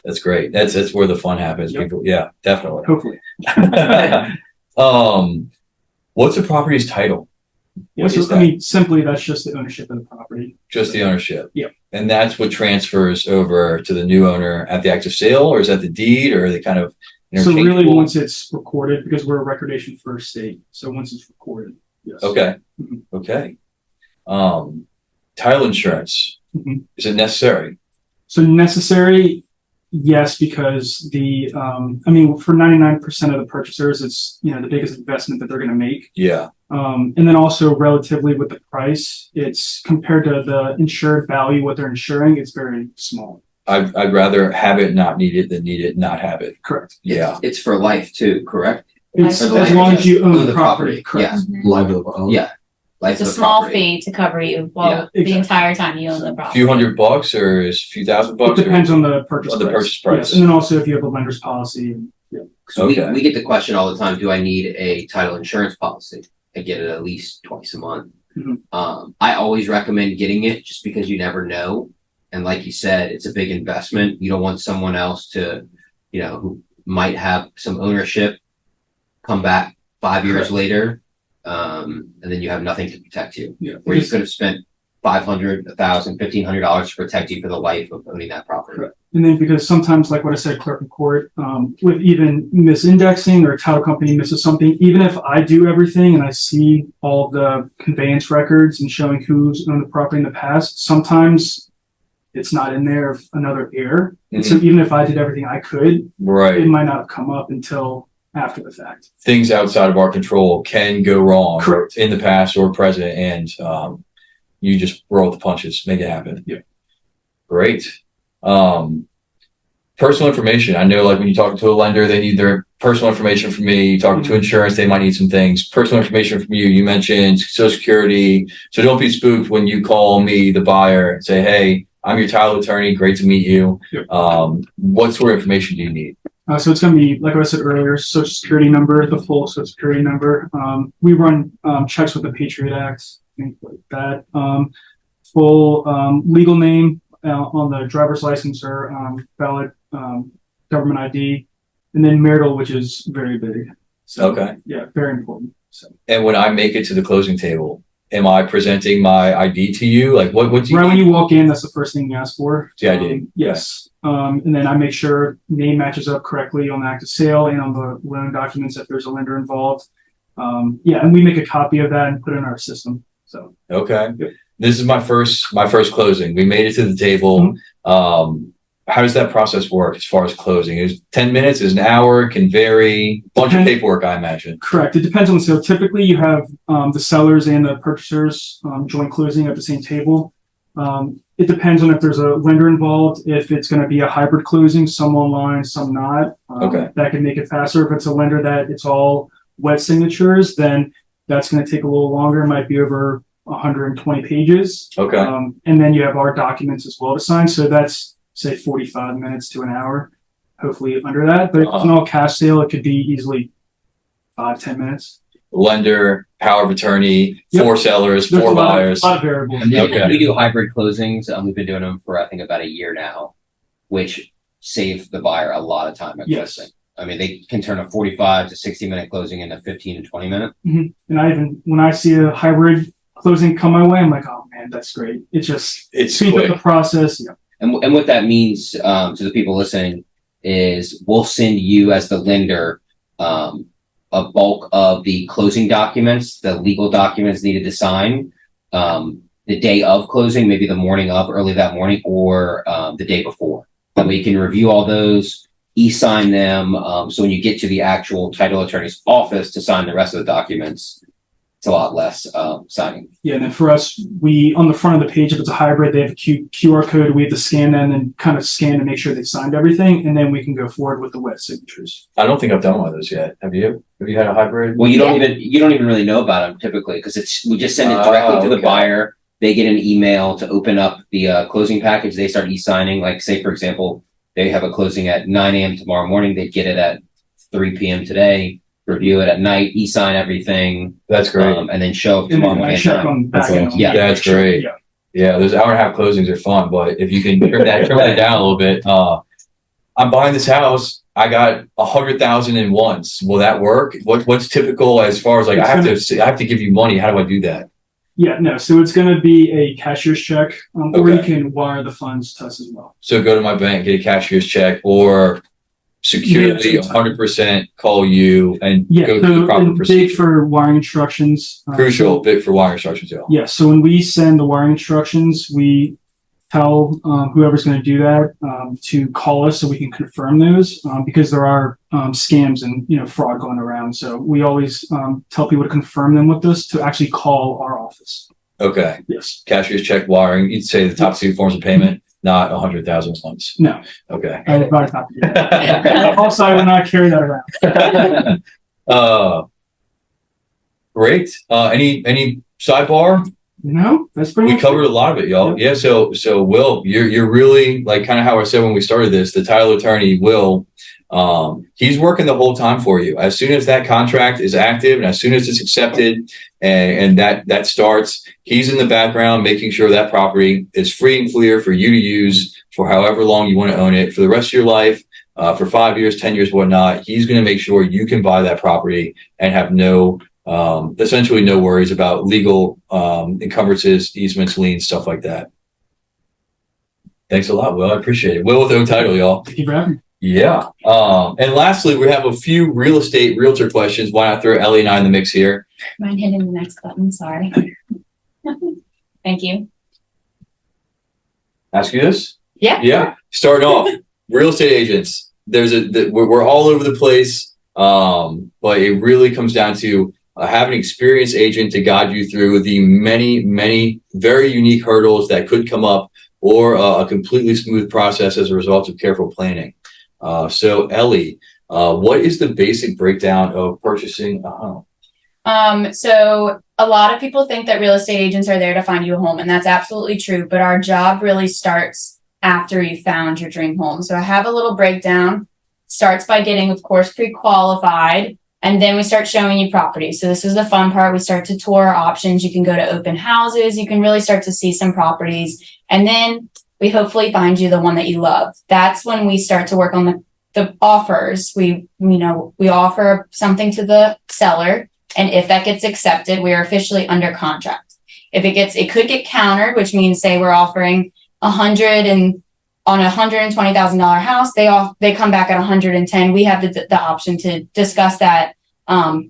that's great. That's where the fun happens. Yep. People, yeah, definitely. Hopefully. What's a property's title? Yeah, so, I mean, simply that's just the ownership of the property. Just the ownership. Yeah. And that's what transfers over to the new owner at the act of sale, or is that the deed, or are they kind of interchangeable? So really once it's recorded, because we're a recordation first state. So once it's recorded, yes. Okay. Mm-hmm. Okay. Title insurance. Mm-hmm. Is it necessary? So necessary, yes, because for 99% of the purchasers, it's, the biggest investment that they're going to make. Yeah. And then also relatively with the price, it's compared to the insured value, what they're insuring, it's very small. I'd rather have it, not need it, than need it, not have it. Correct. Yeah. It's for life too, correct? It's as long as you own the property. Correct. Yeah. Liability. Yeah. It's a small fee to cover you the entire time you own the property. A few $100 or is a few $1,000? It depends on the purchase price. Yes. And then also if you have a lender's policy. Yeah. So we get the question all the time, do I need a title insurance policy? I get it at least twice a month. Mm-hmm. I always recommend getting it just because you never know. And like you said, it's a big investment. You don't want someone else to, who might have some ownership come back 5 years later. And then you have nothing to protect you. Yeah. Where you could have spent $500, $1,000, $1,500 to protect you for the life of owning that property. Correct. And then because sometimes, like what I said, clerk of court, with even misindexing or a title company misses something, even if I do everything and I see all the conveyance records and showing who's owned the property in the past, sometimes it's not in there of another heir. Mm-hmm. And so even if I did everything I could, it might not have come up until after the fact. Things outside of our control can go wrong. Correct. In the past or present, and you just roll with the punches, make it happen. Yeah. Great. Personal information. I know, like when you talk to a lender, they need their personal information from me. You talk to insurance, they might need some things. Personal information from you. You mentioned Social Security. So don't be spooked when you call me, the buyer, and say, hey, I'm your title attorney. Great to meet you. Yep. What sort of information do you need? So it's going to be, like I said earlier, Social Security number, the full Social Security number. We run checks with the Patriot Act, things like that. Full legal name on the driver's license or valid government ID. and then marital, which is very big. So, Okay. yeah, very important. So And when I make it to the closing table, am I presenting my ID to you? Like what do you right when need? you walk in, that's the first thing you ask for. The ID. Yes. And then I make sure name matches up correctly on the act of sale and on the loan documents if there's a lender involved. Yeah, and we make a copy of that and put it in our system. So Okay. Yep. This is my first closing. We made it to the table. How does that process work as far as closing? Is 10 minutes, is an hour, can vary, bunch of Depends- paperwork, I imagine. correct. It depends on the sale. Typically, you have the sellers and the purchasers joint closing at the same table. It depends on if there's a lender involved, if it's going to be a hybrid closing, some online, some not. Okay. That can make it faster. If it's a lender that it's all wet signatures, then that's going to take a little longer. It might be over 120 pages. Okay. And then you have our documents as well to sign. So that's say 45 minutes to an hour, hopefully under that. But if it's an all cash sale, it could be easily 5-10 minutes. Lender, power of attorney, Yep. 4 sellers, There's 4 a buyers. lot of variables. And Okay. we do hybrid closings. We've been doing them for I think about a year now, which saves the buyer a lot of time at Yes. closing. I mean, they can turn a 45 to 60-minute closing into 15 to 20 minute. And when I see a hybrid closing come my way, I'm like, oh man, that's great. It just It's speeds up quick. the process. Yeah. And what that means to the people listening is we'll send you as the lender a bulk of the closing documents, the legal documents needed to sign the day of closing, maybe the morning of, early that morning, or the day before. That way you can review all those, e-sign them. So when you get to the actual title attorney's office to sign the rest of the documents, it's a lot less signing. Yeah. And then for us, on the front of the page, if it's a hybrid, they have a QR code. We have to scan that and then kind of scan to make sure they signed everything. And then we can go forward with the wet signatures. I don't think I've done one of those yet. Have you? Have you had a hybrid? Well, you don't even really know about them typically because we just send it directly to the Okay. buyer. They get an email to open up the closing package. They start e-signing. Like say, for example, they have a closing at 9 a.m. tomorrow morning. They get it at 3 p.m. today. Review it at night, e-sign everything, That's great. and then show up And tomorrow then I morning. check on back end. Yeah. That's great. Yeah. Yeah, those hour and a half closings are fun, but if you can trim that down a little bit, I'm buying this house. I got 100,000 in once. Will that work? What's typical as far as like I have to give you money? How do I do that? Yeah, no. So it's going to be a cashier's check, or you Okay. can wire the funds to us as well. So go to my bank, get a cashier's check, or securely Yeah. 100% call you and Yeah, go through the so proper and big procedure. for wiring instructions. Crucial bit for wire instructions, y'all. Yeah, so when we send the wiring instructions, we tell whoever's going to do that to call us so we can confirm those because there are scams and fraud going around. So we always tell people to confirm them with us to actually call our office. Okay. Yes. Cashier's check wiring. You'd say the top 2 forms of payment, not 100,000 once. No, Okay. I advise not to do that. Also, I would not carry that around. Great. Any sidebar? No, that's pretty We much covered a lot of it, y'all. Yeah. So Will, you're really like kind of how I said when we started this. The title attorney, Will, he's working the whole time for you. As soon as that contract is active and as soon as it's accepted and that starts, he's in the background making sure that property is free and clear for you to use for however long you want to own it for the rest of your life. For 5 years, 10 years, whatnot. He's going to make sure you can buy that property and have essentially no worries about legal encumbrances, easements, liens, stuff like that. Thanks a lot, Will. I appreciate it. Will with O Title, y'all. Thank you for having me. Yeah. And lastly, we have a few real estate realtor questions. Why not throw Ellie and I in the mix here? Mind hitting the next button? Sorry. Thank you. Ask you this? Yeah. Yeah. Starting off, real estate agents. We're all over the place, but it really comes down to have an experienced agent to guide you through the many, many very unique hurdles that could come up or a completely smooth process as a result of careful planning. So Ellie, what is the basic breakdown of purchasing a home? So a lot of people think that real estate agents are there to find you a home, and that's absolutely true. But our job really starts after you found your dream home. So I have a little breakdown. Starts by getting, of course, pre-qualified. And then we start showing you properties. So this is the fun part. We start to tour our options. You can go to open houses. You can really start to see some properties. And then we hopefully find you the one that you love. That's when we start to work on the the offers, we offer something to the seller, and if that gets accepted, we are officially under contract. If it could get countered, which means say we're offering on a $120,000 house, they come back at 110. We have the option to discuss that.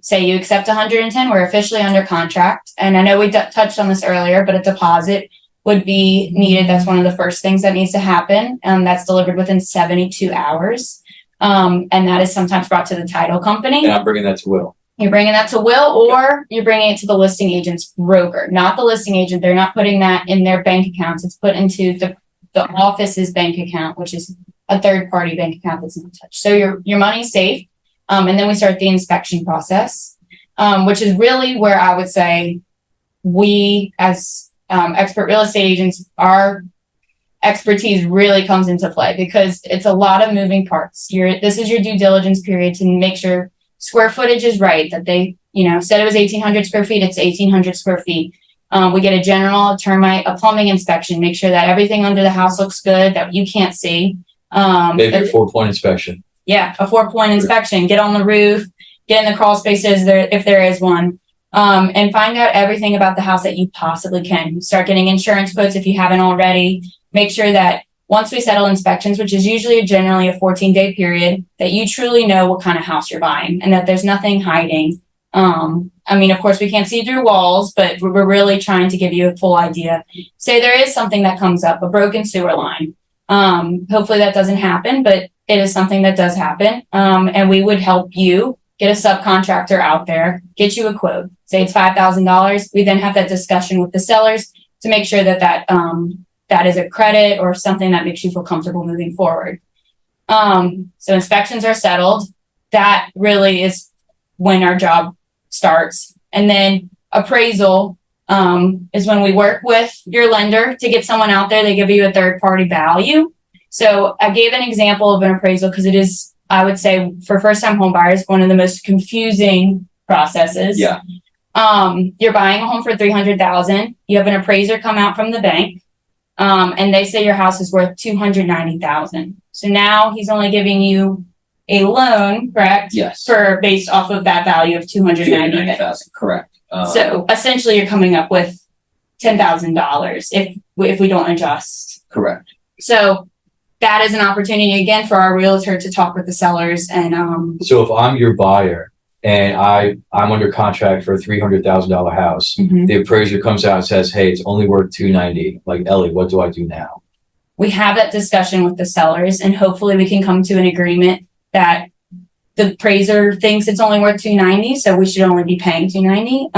Say you accept 110, we're officially under contract. And I know we touched on this earlier, but a deposit would be needed. That's one of the first things that needs to happen. That's delivered within 72 hours. And that is sometimes brought to the title company. And I'm bringing that to Will. You're bringing that to Will, or you're bringing it to the listing agent's broker, not the listing agent. They're not putting that in their bank accounts. It's put into the office's bank account, which is a third party bank account that's not touched. So your money's safe. And then we start the inspection process, which is really where I would say we as expert real estate agents, our expertise really comes into play because it's a lot of moving parts. This is your due diligence period to make sure square footage is right, that they, said it was 1,800 square feet, it's 1,800 square feet. We get a general termite, a plumbing inspection, make sure that everything under the house looks good, that you can't see. Maybe a 4-point inspection. Yeah, a 4-point inspection, get on the roof, get in the crawl spaces there, if there is one, and find out everything about the house that you possibly can. Start getting insurance quotes if you haven't already. Make sure that once we settle inspections, which is usually generally a 14-day period, that you truly know what kind of house you're buying and that there's nothing hiding. Of course, we can't see through walls, but we're really trying to give you a full idea. Say there is something that comes up, a broken sewer line. Hopefully that doesn't happen, but it is something that does happen. And we would help you get a subcontractor out there, get you a quote. Say it's $5,000. We then have that discussion with the sellers to make sure that is a credit or something that makes you feel comfortable moving forward. So inspections are settled. That really is when our job starts. And then appraisal is when we work with your lender to get someone out there. They give you a third party value. So I gave an example of an appraisal because it is, I would say, for first time home buyers, one of the most confusing processes. Yeah. You're buying a home for $300,000. You have an appraiser come out from the bank. And they say your house is worth $290,000. So now he's only giving you a loan, correct? Yes. Based off of that value of $290,000. Correct. So essentially, you're coming up with $10,000 if we don't adjust. Correct. So that is an opportunity again for our realtor to talk with the sellers and. So if I'm your buyer and I'm under contract for a $300,000 house, Mhm. the appraiser comes out and says, "Hey, it's only worth $290," like, Ellie, what do I do now? We have that discussion with the sellers, and hopefully we can come to an agreement that the appraiser thinks it's only worth $290, so we should only be paying $290.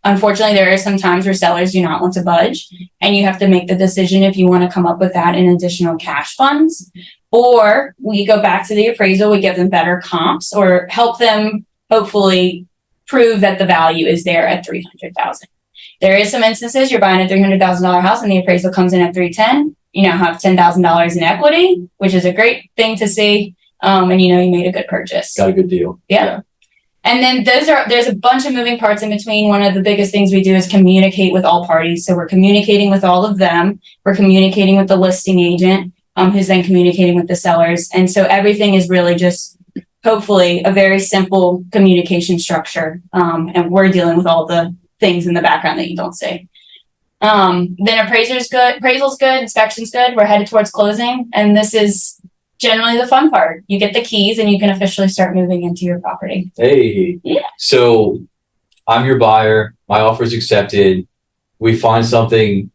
Unfortunately, there are some times where sellers do not want to budge, and you have to make the decision if you want to come up with that in additional cash funds, or we go back to the appraisal, we give them better comps, or help them hopefully prove that the value is there at $300,000. There is some instances you're buying a $300,000 house and the appraisal comes in at $310,000. You now have $10,000 in equity, which is a great thing to see. And you made a good purchase. Got a good deal. Yeah. And then there's a bunch of moving parts in between. One of the biggest things we do is communicate with all parties. So we're communicating with all of them. We're communicating with the listing agent, who's then communicating with the sellers. And so everything is really just hopefully a very simple communication structure. And we're dealing with all the things in the background that you don't see. Then appraisal's good, inspection's good. We're headed towards closing. And this is generally the fun part. You get the keys and you can officially start moving into your property. Hey. Yeah. So I'm your buyer. My offer is accepted. We find something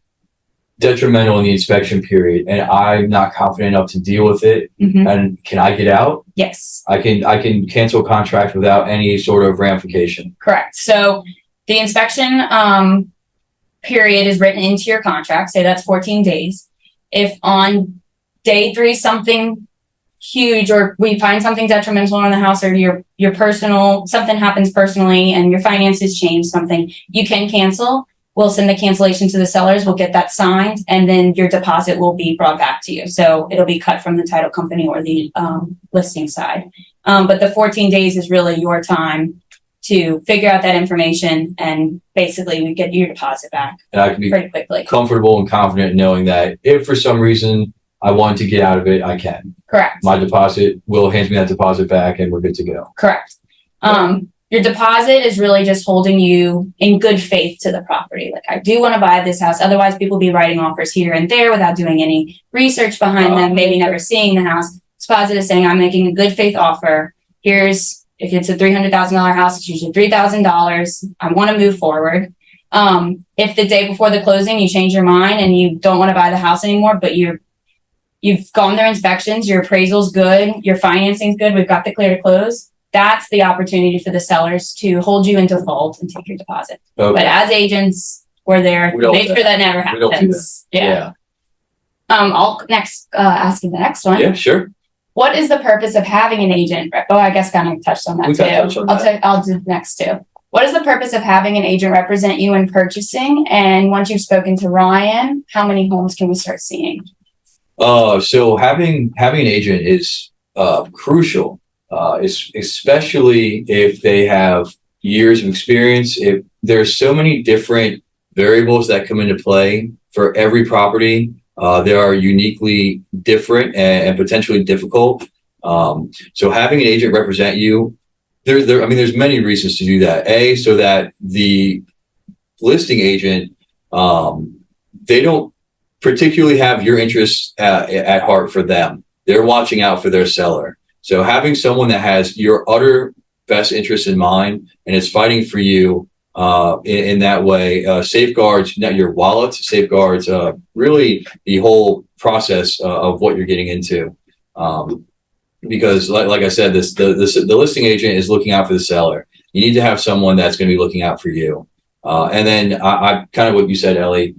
detrimental in the inspection period and I'm not confident enough to deal with it. Mhm. And can I get out? Yes, I can cancel a contract without any sort of ramification. correct. So the inspection period is written into your contract. Say that's 14 days. If on day 3 something huge or we find something detrimental in the house or your personal something happens personally and your finances change something, you can cancel. We'll send the cancellation to the sellers. We'll get that signed and then your deposit will be brought back to you. So it'll be cut from the title company or the listing side. But the 14 days is really your time to figure out that information and basically we get your deposit back And I can be pretty quickly. comfortable and confident knowing that if for some reason I want to get out of it, I can. Correct. My deposit, Will hands me that deposit back and we're good to go. Correct. Your deposit is really just holding you in good faith to the property. Like, I do want to buy this house. Otherwise, people be writing offers here and there without doing any research behind them, maybe never seeing the house. Deposit is saying, I'm making a good faith offer. Here's, if it's a $300,000 house, it's usually $3,000. I want to move forward. If the day before the closing, you change your mind and you don't want to buy the house anymore, but you've gone their inspections, your appraisal's good, your financing's good, we've got the clear to close. That's the opportunity for the sellers to hold you in default and take your deposit. Okay. But as agents, we're there to make sure that never We don't do happens. Yeah. I'll ask you the next one. Yeah, sure. What is the purpose of having an agent? Oh, I guess kind of touched on that We too. kinda touched on that. I'll do next too. What is the purpose of having an agent represent you in purchasing? And once you've spoken to Ryan, how many homes can we start seeing? So having an agent is crucial, especially if they have years of experience. If there's so many different variables that come into play for every property, they are uniquely different and potentially difficult. So having an agent represent you, there's many reasons to do that. So that the listing agent, they don't particularly have your interests at heart for them. They're watching out for their seller. So having someone that has your utter best interest in mind and is fighting for you in that way safeguards not your wallet, safeguards really the whole process of what you're getting into. Because like I said, the listing agent is looking out for the seller. You need to have someone that's going to be looking out for you. And then I kind of what you said, Ellie,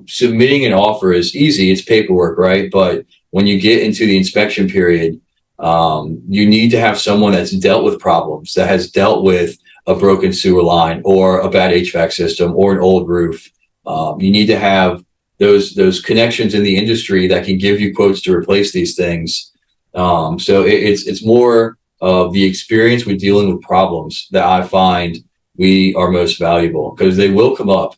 submitting an offer is easy. It's paperwork, right? But when you get into the inspection period, you need to have someone that's dealt with problems, that has dealt with a broken sewer line or a bad HVAC system or an old roof. You need to have those connections in the industry that can give you quotes to replace these things. So it's more of the experience with dealing with problems that I find we are most valuable, because they will come up.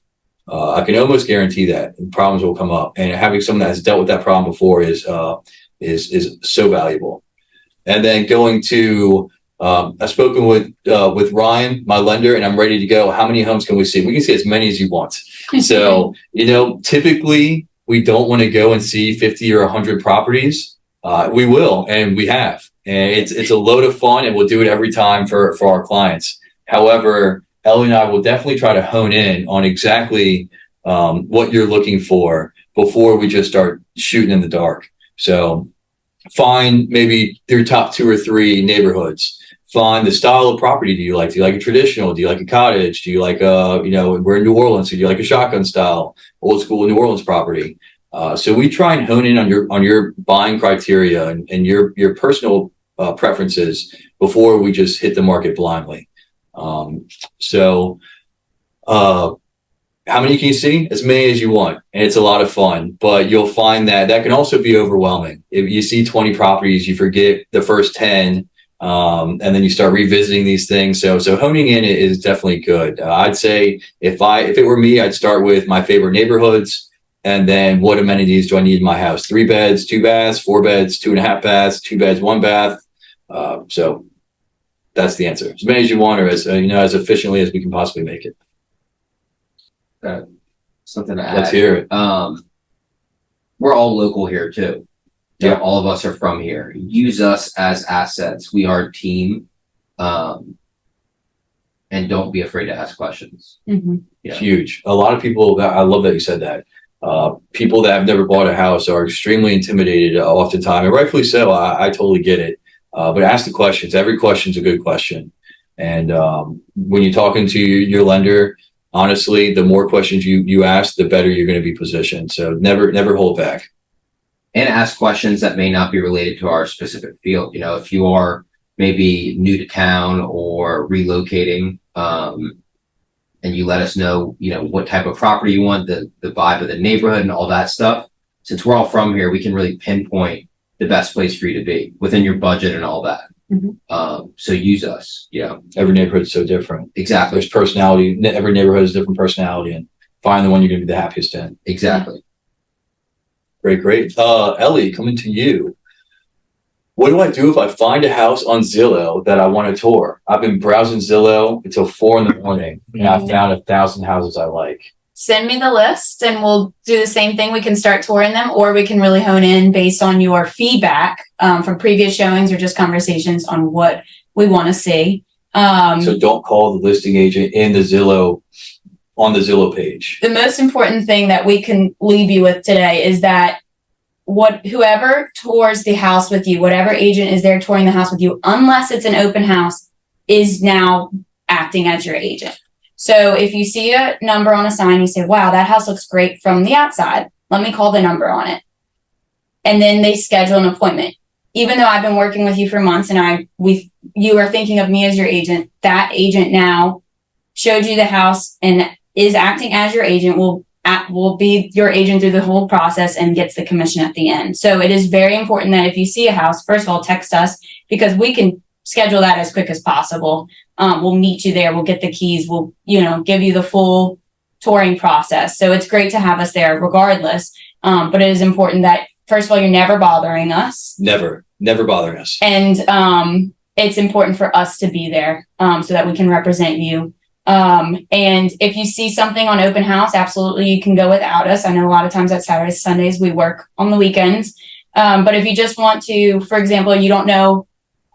I can almost guarantee that problems will come up, and having someone that's dealt with that problem before is so valuable. And then going to, I've spoken with Ryan, my lender, and I'm ready to go. How many homes can we see? We can see as many as you want. So, typically we don't want to go and see 50 or 100 properties. We will, and we have, and it's a load of fun, and we'll do it every time for our clients. However, Ellie and I will definitely try to hone in on exactly what you're looking for before we just start shooting in the dark. So find maybe your top 2 or 3 neighborhoods. Find the style of property. Do you like a traditional? Do you like a cottage? Do you like we're in New Orleans, so do you like a shotgun style, old school New Orleans property? So we try and hone in on your buying criteria and your personal preferences before we just hit the market blindly. How many can you see? As many as you want. And it's a lot of fun, but you'll find that can also be overwhelming. If you see 20 properties, you forget the first 10, and then you start revisiting these things. So honing in is definitely good. I'd say if it were me, I'd start with my favorite neighborhoods. And then what amenities do I need in my house? 3 beds, 2 baths, 4 beds, 2.5 baths, 2 beds, 1 bath. So that's the answer. As many as you want, or as efficiently as we can possibly make it. Something to add. Let's hear it. We're all local here too. Yeah. All of us are from here. Use us as assets. We are a team. And don't be afraid to ask questions. Mm-hmm. Yeah. Huge. A lot of people, I love that you said that. People that have never bought a house are extremely intimidated oftentimes, and rightfully so. I totally get it. But ask the questions. Every question's a good question. And when you're talking to your lender, honestly, the more questions you ask, the better you're going to be positioned. So never hold back. And ask questions that may not be related to our specific field. If you are maybe new to town or relocating, and you let us know, what type of property you want, the vibe of the neighborhood and all that stuff. Since we're all from here, we can really pinpoint the best place for you to be within your budget and all that. Mm-hmm. So use us. Every neighborhood is so different. Exactly. There's personality. Every neighborhood has a different personality, and find the one you're going to be the happiest in. Exactly. Great. Ellie, coming to you. What do I do if I find a house on Zillow that I want to tour? I've been browsing Zillow until 4 a.m. and I found 1,000 houses I like. Send me the list and we'll do the same thing. We can start touring them, or we can really hone in based on your feedback from previous showings or just conversations on what we want to see. So don't call the listing agent in the Zillow on the Zillow page. The most important thing that we can leave you with today is that whoever tours the house with you, whatever agent is there touring the house with you, unless it's an open house, is now acting as your agent. So if you see a number on a sign, you say, wow, that house looks great from the outside. Let me call the number on it. And then they schedule an appointment. Even though I've been working with you for months and you are thinking of me as your agent, that agent now showed you the house and is acting as your agent, will be your agent through the whole process and gets the commission at the end. So it is very important that if you see a house, first of all, text us, because we can schedule that as quick as possible. We'll meet you there. We'll get the keys. We'll, give you the full touring process. So it's great to have us there regardless. But it is important that, first of all, you're never bothering us. Never bothering us. And it's important for us to be there so that we can represent you. And if you see something on open house, absolutely, you can go without us. I know a lot of times at Saturdays, Sundays, we work on the weekends. But if you just want to, for example, you don't know,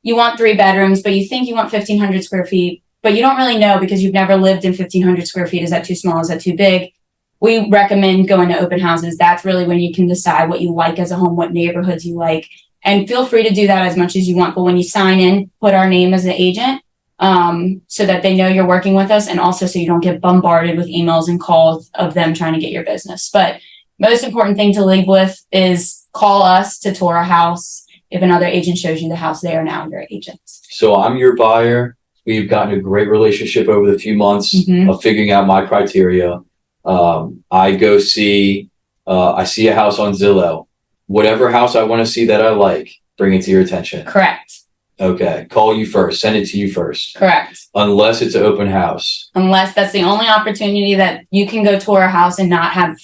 you want 3 bedrooms, but you think you want 1,500 square feet, but you don't really know because you've never lived in 1,500 square feet. Is that too small? Is that too big? We recommend going to open houses. That's really when you can decide what you like as a home, what neighborhoods you like, and feel free to do that as much as you want. But when you sign in, put our name as an agent so that they know you're working with us, and also so you don't get bombarded with emails and calls of them trying to get your business. But most important thing to leave with is call us to tour a house. If another agent shows you the house, they are now your agent. So I'm your buyer. We've gotten a great relationship over the few months of figuring out my criteria. I see a house on Zillow. Whatever house I want to see that I like, bring it to your attention. Correct. Okay. Call you first. Send it to you first. Correct. Unless it's an open house. Unless that's the only opportunity that you can go tour a house and not have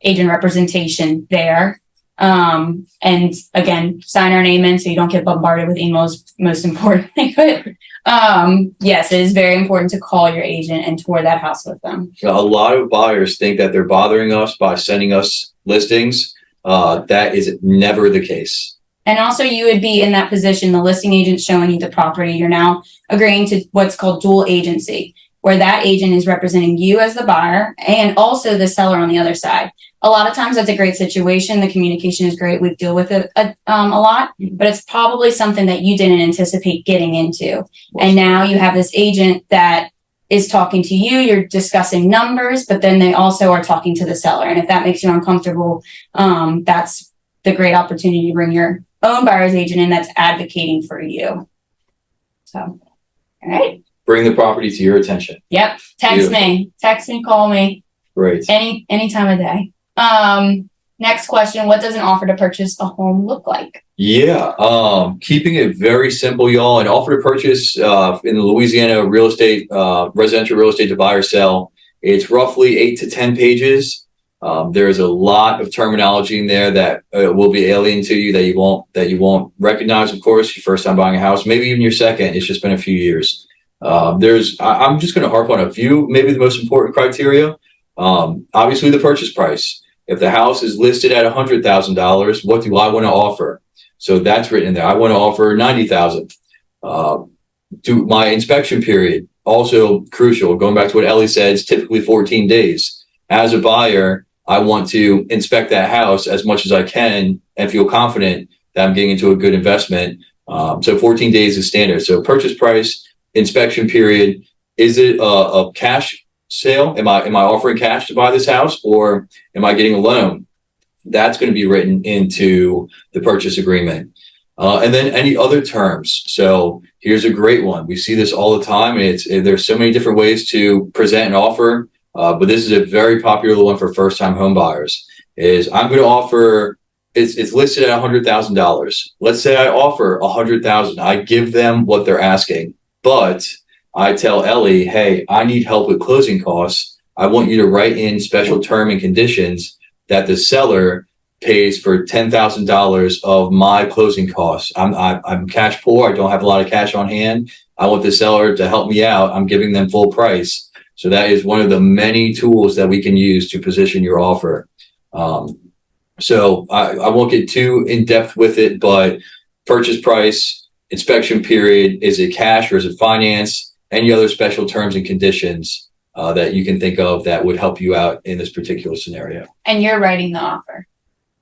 agent representation there. And again, sign our name in so you don't get bombarded with emails, most importantly. But yes, it is very important to call your agent and tour that house with them. A lot of buyers think that they're bothering us by sending us listings. That is never the case. And also you would be in that position, the listing agent showing you the property. You're now agreeing to what's called dual agency, where that agent is representing you as the buyer and also the seller on the other side. A lot of times that's a great situation. The communication is great. We deal with it a lot, but it's probably something that you didn't anticipate getting into. And now you have this agent that is talking to you. You're discussing numbers, but then they also are talking to the seller. And if that makes you uncomfortable, that's the great opportunity to bring your own buyer's agent in that's advocating for you. So, all right. Bring the property to your attention. Yep. Text me, call me. Great. Any time of day. Next question. What does an offer to purchase a home look like? Yeah. Keeping it very simple, y'all. An offer to purchase in the Louisiana residential real estate to buy or sell. It's roughly 8 to 10 pages. There's a lot of terminology in there that will be alien to you that you won't recognize, of course, your first time buying a house, maybe even your second. It's just been a few years. I'm just going to harp on a few, maybe the most important criteria. Obviously the purchase price. If the house is listed at $100,000, what do I want to offer? So that's written in there. I want to offer $90,000. Do my inspection period, also crucial. Going back to what Ellie said, it's typically 14 days. As a buyer, I want to inspect that house as much as I can and feel confident that I'm getting into a good investment. So 14 days is standard. So purchase price, inspection period. Is it a cash sale? Am I offering cash to buy this house, or am I getting a loan? That's going to be written into the purchase agreement. And then any other terms. So here's a great one. We see this all the time. There's so many different ways to present an offer. But this is a very popular one for first-time home buyers. I'm going to offer. It's listed at $100,000. Let's say I offer $100,000. I give them what they're asking, but I tell Ellie, hey, I need help with closing costs. I want you to write in special term and conditions that the seller pays for $10,000 of my closing costs. I'm cash poor. I don't have a lot of cash on hand. I want the seller to help me out. I'm giving them full price. So that is one of the many tools that we can use to position your offer. So I won't get too in depth with it, but purchase price, inspection period, is it cash or is it finance? Any other special terms and conditions that you can think of that would help you out in this particular scenario? And you're writing the offer.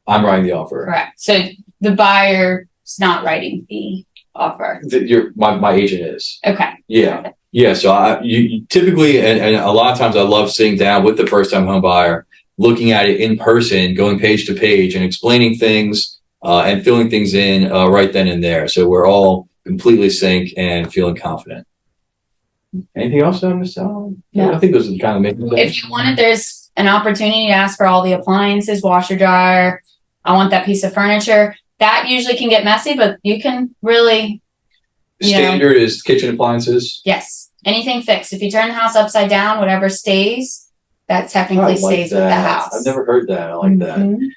I'm writing the offer. Correct. So the buyer's not writing the offer. My agent is. Okay. Yeah. Yeah. So you typically, and a lot of times I love sitting down with the first time home buyer, looking at it in person, going page to page and explaining things and filling things in right then and there. So we're all completely sync and feeling confident. Anything else I missed out? No. I think those are the kind of main things. If you wanted, there's an opportunity to ask for all the appliances, washer, dryer. I want that piece of furniture. That usually can get messy, but you can really, Standard is kitchen appliances. yes, anything fixed. If you turn the house upside down, whatever stays, that technically stays with the house. I've never heard that. I like that. Mhm.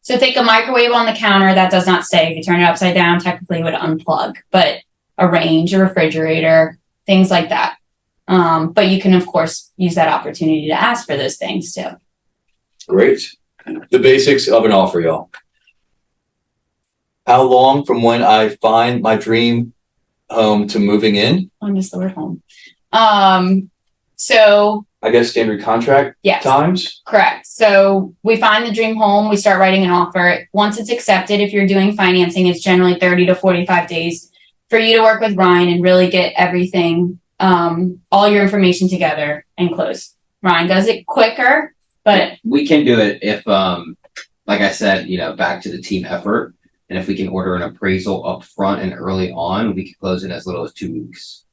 So think a microwave on the counter, that does not stay. If you turn it upside down, technically it would unplug, but a range, a refrigerator, things like that. But you can, of course, use that opportunity to ask for those things too. Great. The basics of an offer, y'all. How long from when I find my dream home to moving in? I miss the word home. So I guess standard contract yes, times. correct. So we find the dream home, we start writing an offer. Once it's accepted, if you're doing financing, it's generally 30 to 45 days for you to work with Ryan and really get everything, all your information together and close. Ryan does it quicker, but We can do it if, like I said, back to the team effort. And if we can order an appraisal up front and early on, we can close it as little as 2 weeks.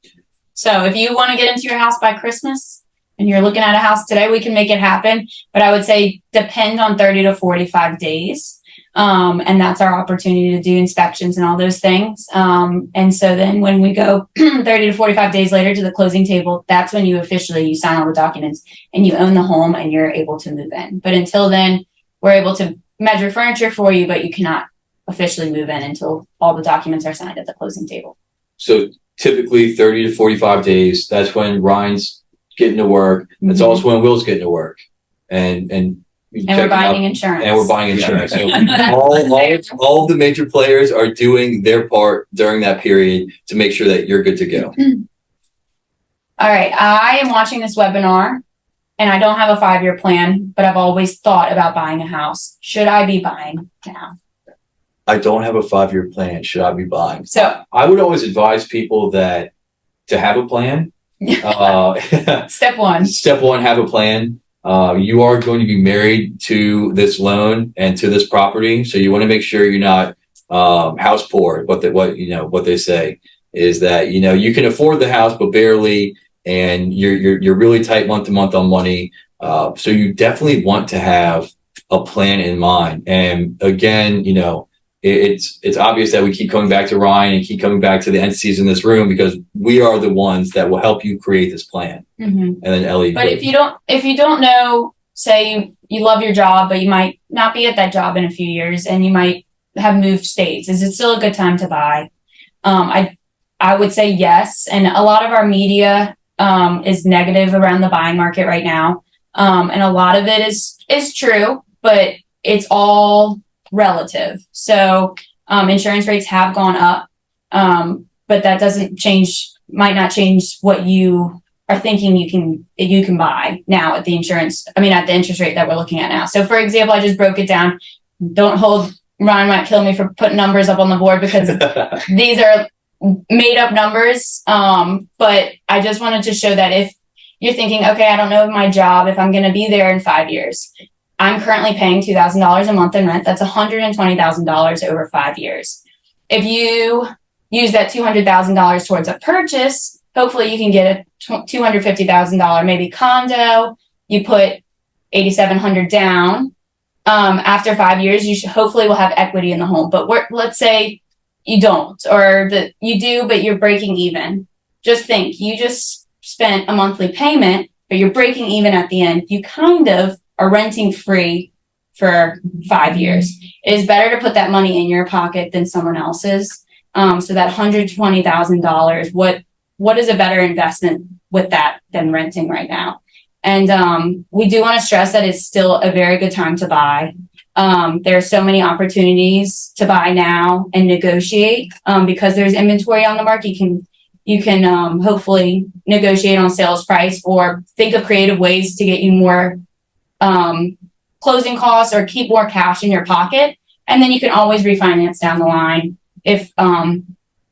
so if you want to get into your house by Christmas and you're looking at a house today, we can make it happen. But I would say depend on 30 to 45 days. And that's our opportunity to do inspections and all those things. And so then when we go 30 to 45 days later to the closing table, that's when you sign all the documents and you own the home and you're able to move in. But until then, we're able to measure furniture for you, but you cannot officially move in until all the documents are signed at the closing table. So typically 30 to 45 days. That's when Ryan's getting to work. That's Mhm. also when Will's getting to work. And we're buying insurance. And we're buying insurance. So all of the major players are doing their part during that period to make sure that you're good to go. All right. I am watching this webinar and I don't have a 5-year plan, but I've always thought about buying a house. Should I be buying now? I don't have a 5-year plan. Should I be buying? So I would always advise people that to have a plan. step one. Step one, have a plan. You are going to be married to this loan and to this property, so you want to make sure you're not house poor. What they say is that you can afford the house but barely, and you're really tight month to month on money. So you definitely want to have a plan in mind. And again, it's obvious that we keep coming back to Ryan and keep coming back to the entities in this room because we are the ones that will help you create this plan. Mm-hmm. And then Ellie. But if you don't know, say you love your job, but you might not be at that job in a few years and you might have moved states, is it still a good time to buy? I would say yes. And a lot of our media is negative around the buying market right now. And a lot of it is true, but it's all relative. So insurance rates have gone up, but that might not change what you are thinking you can buy now at the interest rate that we're looking at now. So for example, I just broke it down. Ryan might kill me for putting numbers up on the board because these are made up numbers. But I just wanted to show that if you're thinking, okay, I don't know my job, if I'm going to be there in 5 years, I'm currently paying $2,000 a month in rent. That's $120,000 over 5 years. If you use that $200,000 towards a purchase, hopefully you can get a $250,000 maybe condo. You put $8,700 down. After 5 years, you hopefully will have equity in the home. But let's say you don't, or that you do, but you're breaking even. Just think, you just spent a monthly payment, but you're breaking even at the end. You kind of are renting free for 5 years. It is better to put that money in your pocket than someone else's. So that $120,000, what is a better investment with that than renting right now? And we do want to stress that it's still a very good time to buy. There are so many opportunities to buy now and negotiate because there's inventory on the market. You can hopefully negotiate on sales price or think of creative ways to get you more closing costs or keep more cash in your pocket. And then you can always refinance down the line if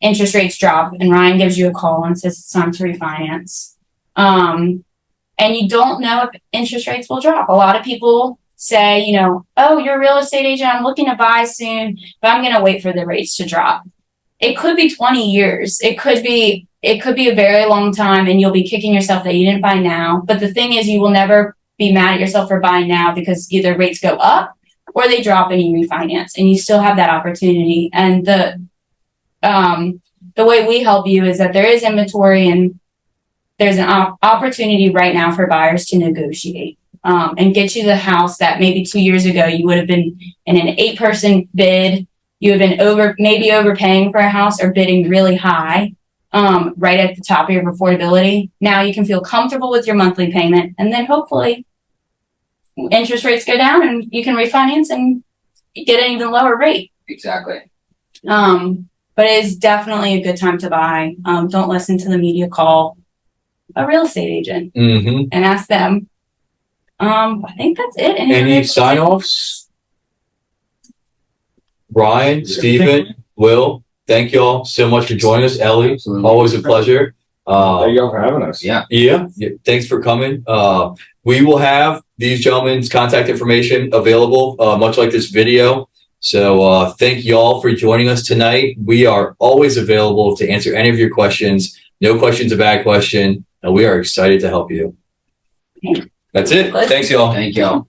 interest rates drop and Ryan gives you a call and says it's time to refinance. And you don't know if interest rates will drop. A lot of people say, oh, you're a real estate agent, I'm looking to buy soon, but I'm going to wait for the rates to drop. It could be 20 years. It could be a very long time, and you'll be kicking yourself that you didn't buy now. But the thing is, you will never be mad at yourself for buying now because either rates go up or they drop and you refinance, and you still have that opportunity. And the way we help you is that there is inventory and there's an opportunity right now for buyers to negotiate and get you the house that maybe 2 years ago you would have been in an 8-person bid. You would have been maybe overpaying for a house or bidding really high, right at the top of your affordability. Now you can feel comfortable with your monthly payment, and then hopefully interest rates go down and you can refinance and get an even lower rate. Exactly. But it is definitely a good time to buy. Don't listen to the media. Call a real estate agent and ask them. I think that's it. Any sign-offs? Ryan, Stephen, Will, thank you all so much for joining us. Ellie, always a pleasure. Thank y'all for having us. Yeah. Yeah, thanks for coming. We will have these gentlemen's contact information available, much like this video. So thank y'all for joining us tonight. We are always available to answer any of your questions. No question's a bad question, and we are excited to help you. That's it. Thanks, y'all. Thank y'all.